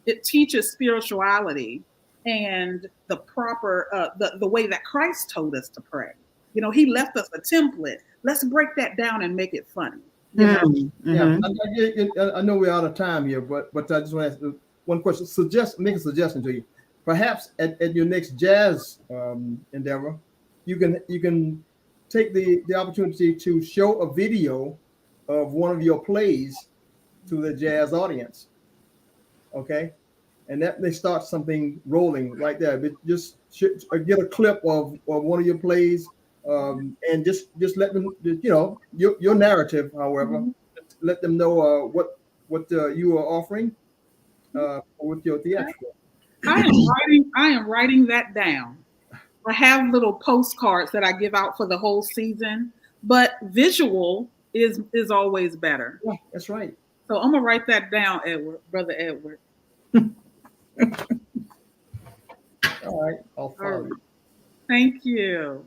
Speaker 4: It teaches spirituality and the proper the way that Christ told us to pray. You know, he left us a template. Let's break that down and make it funny. You know?
Speaker 2: Yeah, I know we're out of time here, but I just want to ask one question. Make a suggestion to you. Perhaps at your next jazz endeavor, you can take the opportunity to show a video of one of your plays to the jazz audience. Okay. And that may start something rolling right there. But just get a clip of one of your plays, and just let them, you know, your narrative. However, let them know what you are offering with your theatrical.
Speaker 4: I am writing that down. I have little postcards that I give out for the whole season, but visual is always better.
Speaker 2: Yeah, that's right.
Speaker 4: So I'm gonna write that down, Brother Edward.
Speaker 2: All right, I'll follow.
Speaker 4: Thank you.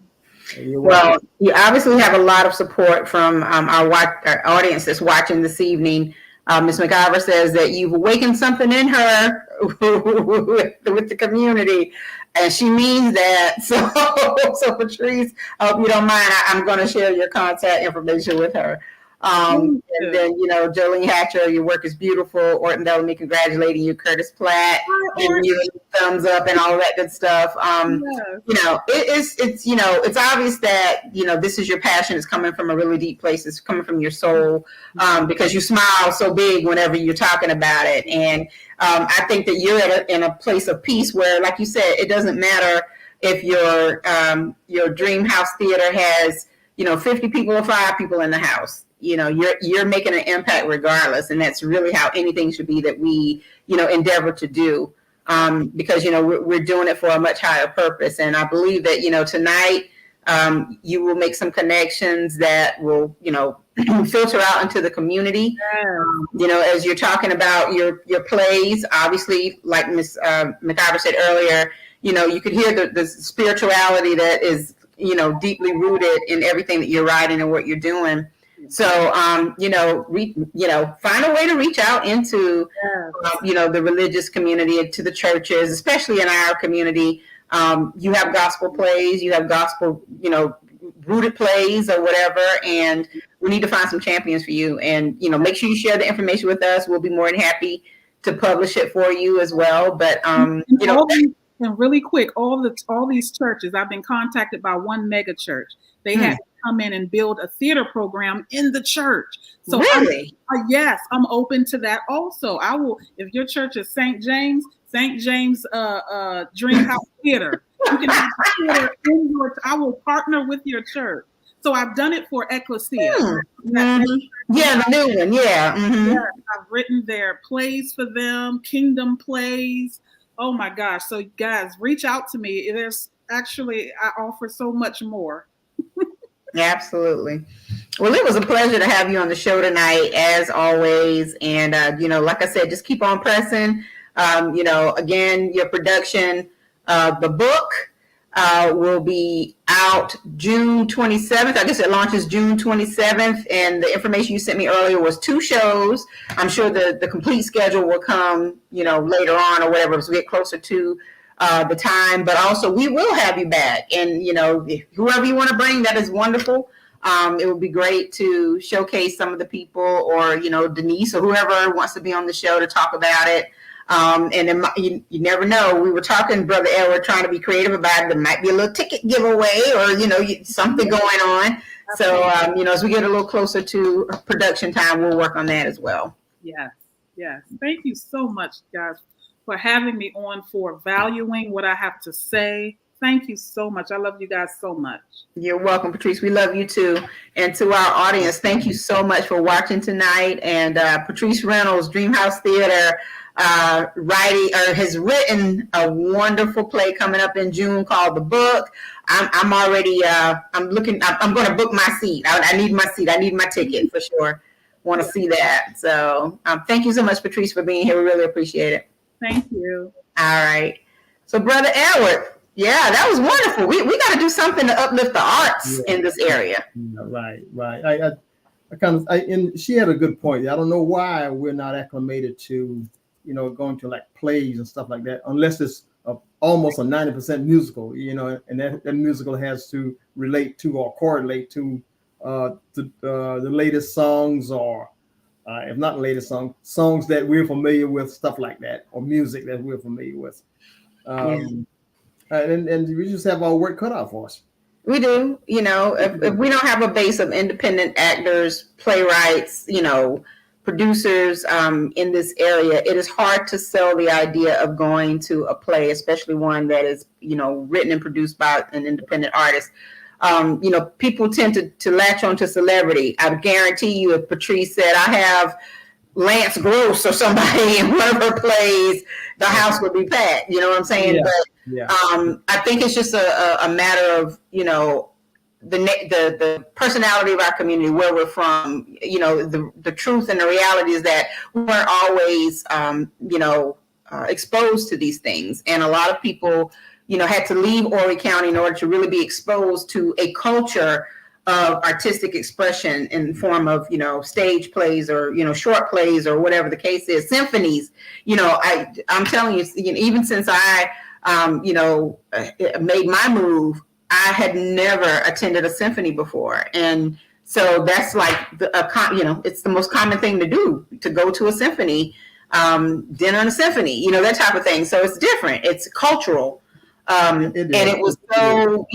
Speaker 3: Well, you obviously have a lot of support from our audience that's watching this evening. Ms. McIver says that you've awakened something in her with the community, and she means that. So Patrice, I hope you don't mind. I'm going to share your contact information with her. And then, you know, Jolene Hatcher, your work is beautiful. Orton Bellamy congratulating you, Curtis Platt, and you thumbs up and all that good stuff. You know, it's you know, it's obvious that, you know, this is your passion. It's coming from a really deep place. It's coming from your soul, because you smile so big whenever you're talking about it. And I think that you're in a place of peace where, like you said, it doesn't matter if your DreamHouse Theater has, you know, 50 people or 5 people in the house. You know, you're making an impact regardless, and that's really how anything should be that we, you know, endeavor to do, because, you know, we're doing it for a much higher purpose. And I believe that, you know, tonight you will make some connections that will, you know, filter out into the community. You know, as you're talking about your plays, obviously, like Ms. McIver said earlier, you know, you could hear the spirituality that is, you know, deeply rooted in everything that you're writing and what you're doing. So, you know, find a way to reach out into, you know, the religious community, to the churches, especially in our community. You have gospel plays, you have gospel, you know, rooted plays or whatever, and we need to find some champions for you. And, you know, make sure you share the information with us. We'll be more than happy to publish it for you as well. But, you know.
Speaker 4: And really quick, all these churches, I've been contacted by one mega church. They had to come in and build a theater program in the church. So
Speaker 3: really?
Speaker 4: Yes, I'm open to that also. I will, if your church is St. James DreamHouse Theater, you can have a theater in I will partner with your church. So I've done it for Ecclesia.
Speaker 3: Yeah, the new one, yeah.
Speaker 4: Yeah, I've written their plays for them, kingdom plays. Oh my gosh. So guys, reach out to me. There's actually, I offer so much more.
Speaker 3: Absolutely. Well, it was a pleasure to have you on the show tonight, as always. And, you know, like I said, just keep on pressing. You know, again, your production, The Book, will be out June 27th. I guess it launches June 27th. And the information you sent me earlier was 2 shows. I'm sure the complete schedule will come, you know, later on or whatever as we get closer to the time, but also we will have you back. And, whoever you want to bring, that is wonderful. It would be great to showcase some of the people, or, Denise or whoever wants to be on the show to talk about it. And then you never know. We were talking, Brother Edward, trying to be creative about it. There might be a little ticket giveaway, or, something going on. So, as we get a little closer to production time, we'll work on that as well.
Speaker 4: Yes. Thank you so much, guys, for having me on, for valuing what I have to say. Thank you so much. I love you guys so much.
Speaker 3: You're welcome, Patrice. We love you too. And to our audience, thank you so much for watching tonight. And Patrice Reynolds, DreamHouse Theatre, has written a wonderful play coming up in June called The Book. I'm already, I'm going to book my seat. I need my seat. I need my ticket for sure. Want to see that. So thank you so much, Patrice, for being here. We really appreciate it.
Speaker 4: Thank you.
Speaker 3: All right. So Brother Edward, yeah, that was wonderful. We got to do something to uplift the arts in this area.
Speaker 2: Yeah, right. And she had a good point. I don't know why we're not acclimated to, going to like plays and stuff like that, unless it's almost a 90% musical, and that musical has to relate to or correlate to the latest songs, or if not the latest songs that we're familiar with, stuff like that, or music that we're familiar with. And we just have our work cut out for us.
Speaker 3: We do, if we don't have a base of independent actors, playwrights, producers in this area, it is hard to sell the idea of going to a play, especially one that is, written and produced by an independent artist. People tend to latch on to celebrity. I guarantee you, if Patrice said, I have Lance Gross or somebody in one of her plays, the house would be packed. You know what I'm saying?
Speaker 2: Yeah.
Speaker 3: But I think it's just a matter of, the personality of our community, where we're from. The truth and the reality is that we weren't always, exposed to these things. And a lot of people, had to leave Horry County in order to really be exposed to a culture of artistic expression in the form of, stage plays or, short plays or whatever the case is, symphonies. I'm telling you, even since I, made my move, I had never attended a symphony before. And so that's like, it's the most common thing to do, to go to a symphony, dinner and a symphony, that type of thing. So it's different. It's cultural. And it was so,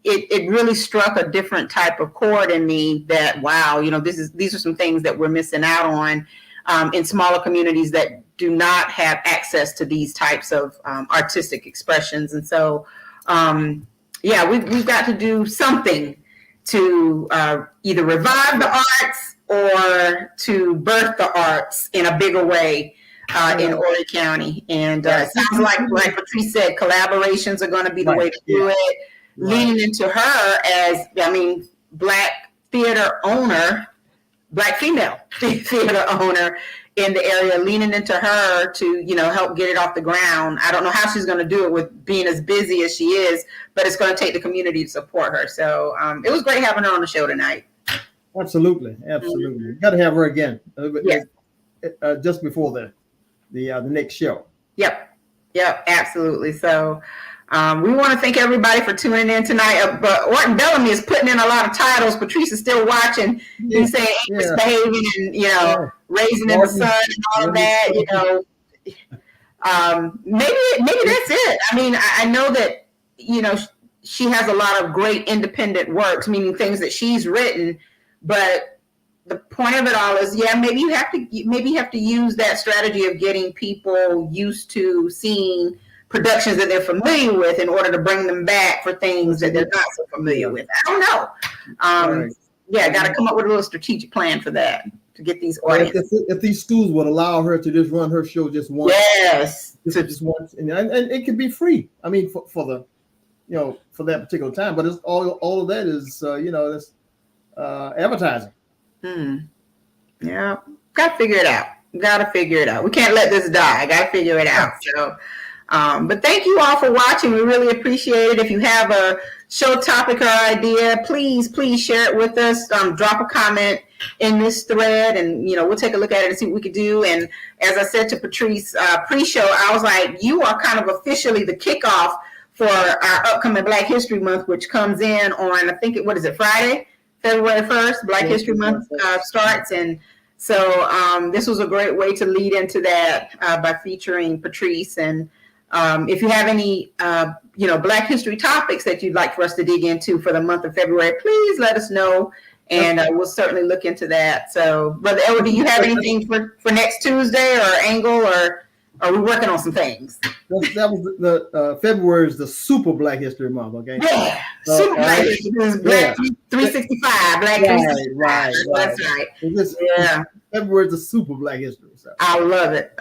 Speaker 3: it really struck a different type of chord in me that, wow, these are some things that we're missing out on in smaller communities that do not have access to these types of artistic expressions. And so, we've got to do something to either revive the arts or to birth the arts in a bigger way in Horry County. And it sounds like Patrice said, collaborations are going to be the way to do it. Leaning into her as, Black female theater owner in the area, leaning into her to, help get it off the ground. I don't know how she's going to do it with being as busy as she is, but it's going to take the community to support her. So it was great having her on the show tonight.
Speaker 2: Absolutely. Got to have her again. Just before the next show. Yep,
Speaker 3: absolutely. So we want to thank everybody for tuning in tonight. But Orton Bellamy is putting in a lot of titles. Patrice is still watching. He's saying misbehaving and raising in the sun and all of that. Maybe that's it. I know that she has a lot of great independent works, meaning things that she's written, but the point of it all is, maybe you have to use that strategy of getting people used to seeing productions that they're familiar with in order to bring them back for things that they're not so familiar with. I don't know. Got to come up with a little strategic plan for that to get these audiences.
Speaker 2: If these schools would allow her to just run her show just once, just once, and it could be free. For the, for that particular time. But it's all of that is, that's advertising.
Speaker 3: Yeah, got to figure it out. We can't let this die. I got to figure it out. So, But thank you all for watching. We really appreciate it. If you have a show topic or idea, please share it with us. Drop a comment in this thread, and we'll take a look at it and see what we could do. And as I said to Patrice pre-show, I was like, you are kind of officially the kickoff for our upcoming Black History Month, which comes in on, I think, Friday, February 1st, Black History Month starts. And so this was a great way to lead into that by featuring Patrice. And if you have any, Black history topics that you'd like for us to dig into for the month of February, please let us know, and we'll certainly look into that. So, Brother Edward, do you have anything for next Tuesday or angle, or are we working on some things?
Speaker 2: That was the February is the Super Black History Month, okay?
Speaker 3: Yeah, Super Black History Month, Black 365, Black 365. Right. That's right.
Speaker 2: February is the Super Black History. So.
Speaker 3: I love it.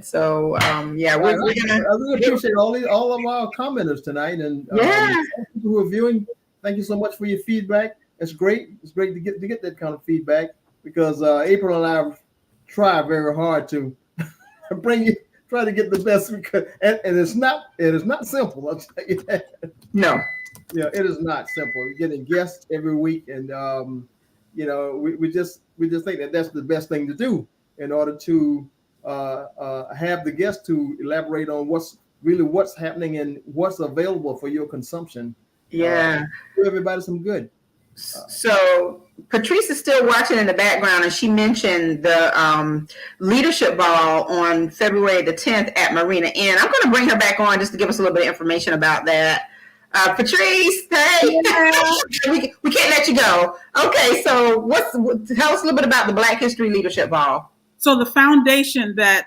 Speaker 3: So we're gonna.
Speaker 2: I really appreciate all of our commenters tonight, and people who are viewing. Thank you so much for your feedback. It's great. It's great to get that kind of feedback, because April and I try very hard to try to get the best we could, and it is not simple. I'll tell you that.
Speaker 3: No.
Speaker 2: Yeah, it is not simple. We're getting guests every week, and we just think that that's the best thing to do in order to have the guests to elaborate on what's happening and what's available for your consumption.
Speaker 3: Yeah.
Speaker 2: Give everybody some good.
Speaker 3: So Patrice is still watching in the background, and she mentioned the leadership ball on February the 10th at Marina Inn. I'm going to bring her back on just to give us a little bit of information about that. Patrice, hey, we can't let you go. Okay, so tell us a little bit about the Black History Leadership Ball.
Speaker 4: So the foundation that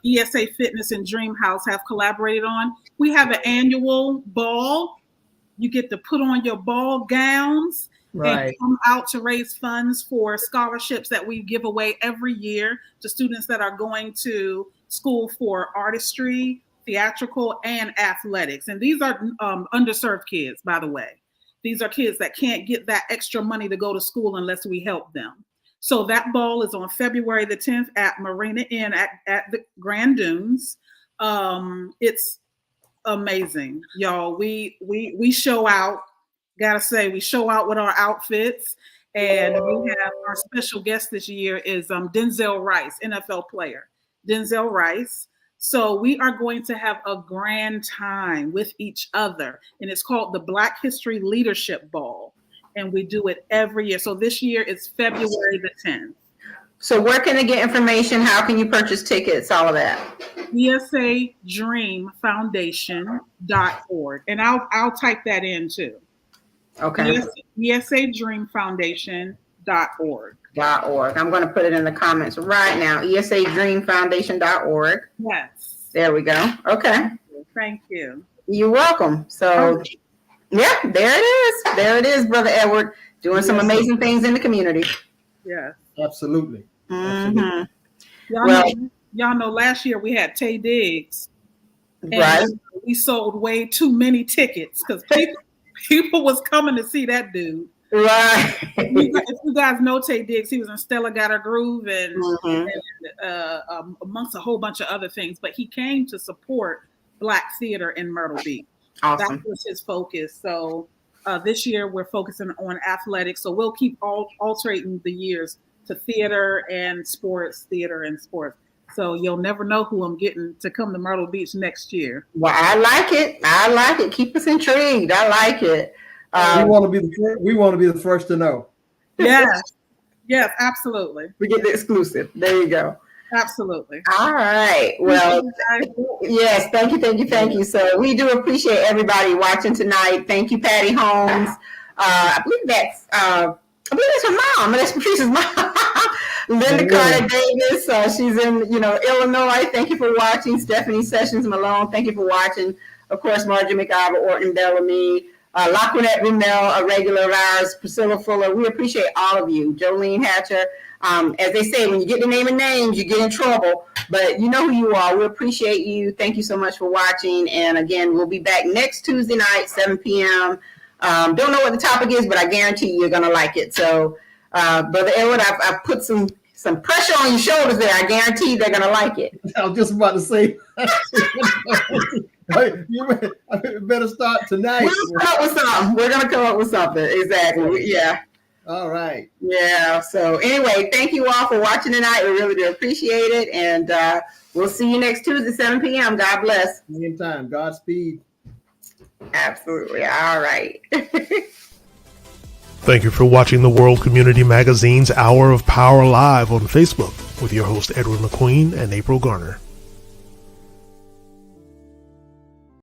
Speaker 4: ESA Fitness and DreamHouse have collaborated on, we have an annual ball. You get to put on your ball gowns and come out to raise funds for scholarships that we give away every year to students that are going to school for artistry, theatrical, and athletics. And these are underserved kids, by the way. These are kids that can't get that extra money to go to school unless we help them. So that ball is on February the 10th at Marina Inn at the Grand Dunes. It's amazing, y'all. We show out. Gotta say, we show out with our outfits, and we have our special guest this year is Denzel Rice, NFL player, Denzel Rice. So we are going to have a grand time with each other, and it's called the Black History Leadership Ball, and we do it every year. So this year is February the 10th.
Speaker 3: So where can they get information? How can you purchase tickets? All of that.
Speaker 4: ESADreamFoundation.org, and I'll type that in too.
Speaker 3: Okay.
Speaker 4: ESADreamFoundation.org.
Speaker 3: I'm going to put it in the comments right now. ESADreamFoundation.org.
Speaker 4: Yes.
Speaker 3: There we go. Okay.
Speaker 4: Thank you.
Speaker 3: You're welcome. So, yeah, there it is. There it is, Brother Edward, doing some amazing things in the community.
Speaker 4: Yes.
Speaker 2: Absolutely.
Speaker 3: Mm-hmm.
Speaker 4: Y'all know last year we had Tay Diggs.
Speaker 3: Right.
Speaker 4: We sold way too many tickets because people was coming to see that dude.
Speaker 3: Right.
Speaker 4: If you guys know Tay Diggs, he was in Stella Got Her Groove and amongst a whole bunch of other things. But he came to support Black theater in Myrtle Beach.
Speaker 3: Awesome.
Speaker 4: That was his focus. So this year we're focusing on athletics. So we'll keep altering the years to theater and sports. So you'll never know who I'm getting to come to Myrtle Beach next year.
Speaker 3: Well, I like it. Keep us intrigued. I like it.
Speaker 2: We want to be the first to know.
Speaker 4: Yes, absolutely.
Speaker 3: We get the exclusive. There you go.
Speaker 4: Absolutely.
Speaker 3: All right. Well, yes. Thank you. So we do appreciate everybody watching tonight. Thank you, Patty Holmes. I believe that's her mom. That's Patrice's mom. Linda Carter Davis. She's in Illinois. Thank you for watching. Stephanie Sessions Malone. Thank you for watching. Of course, Marjorie McIver, Orton Bellamy. Laquinette Rimmel, a regular of ours, Priscilla Fuller. We appreciate all of you. Jolene Hatcher. As they say, when you get the name and names, you get in trouble. But you know who you are. We appreciate you. Thank you so much for watching. And again, we'll be back next Tuesday night, 7 p.m. Don't know what the topic is, but I guarantee you're going to like it. So, Brother Edward, I've put some some pressure on your shoulders there. I guarantee they're gonna like it.
Speaker 2: I was just about to say, you better start tonight.
Speaker 3: We'll come up with something. We're gonna come up with something. Exactly. Yeah.
Speaker 2: All right.
Speaker 3: Yeah. So anyway, thank you all for watching tonight. We really do appreciate it, and we'll see you next Tuesday, 7 p.m. God bless.
Speaker 2: Same time. Godspeed.
Speaker 3: Absolutely. All right.
Speaker 1: Thank you for watching the World Community Magazine's Hour of Power Live on Facebook with your host Edward McQueen and April Garner.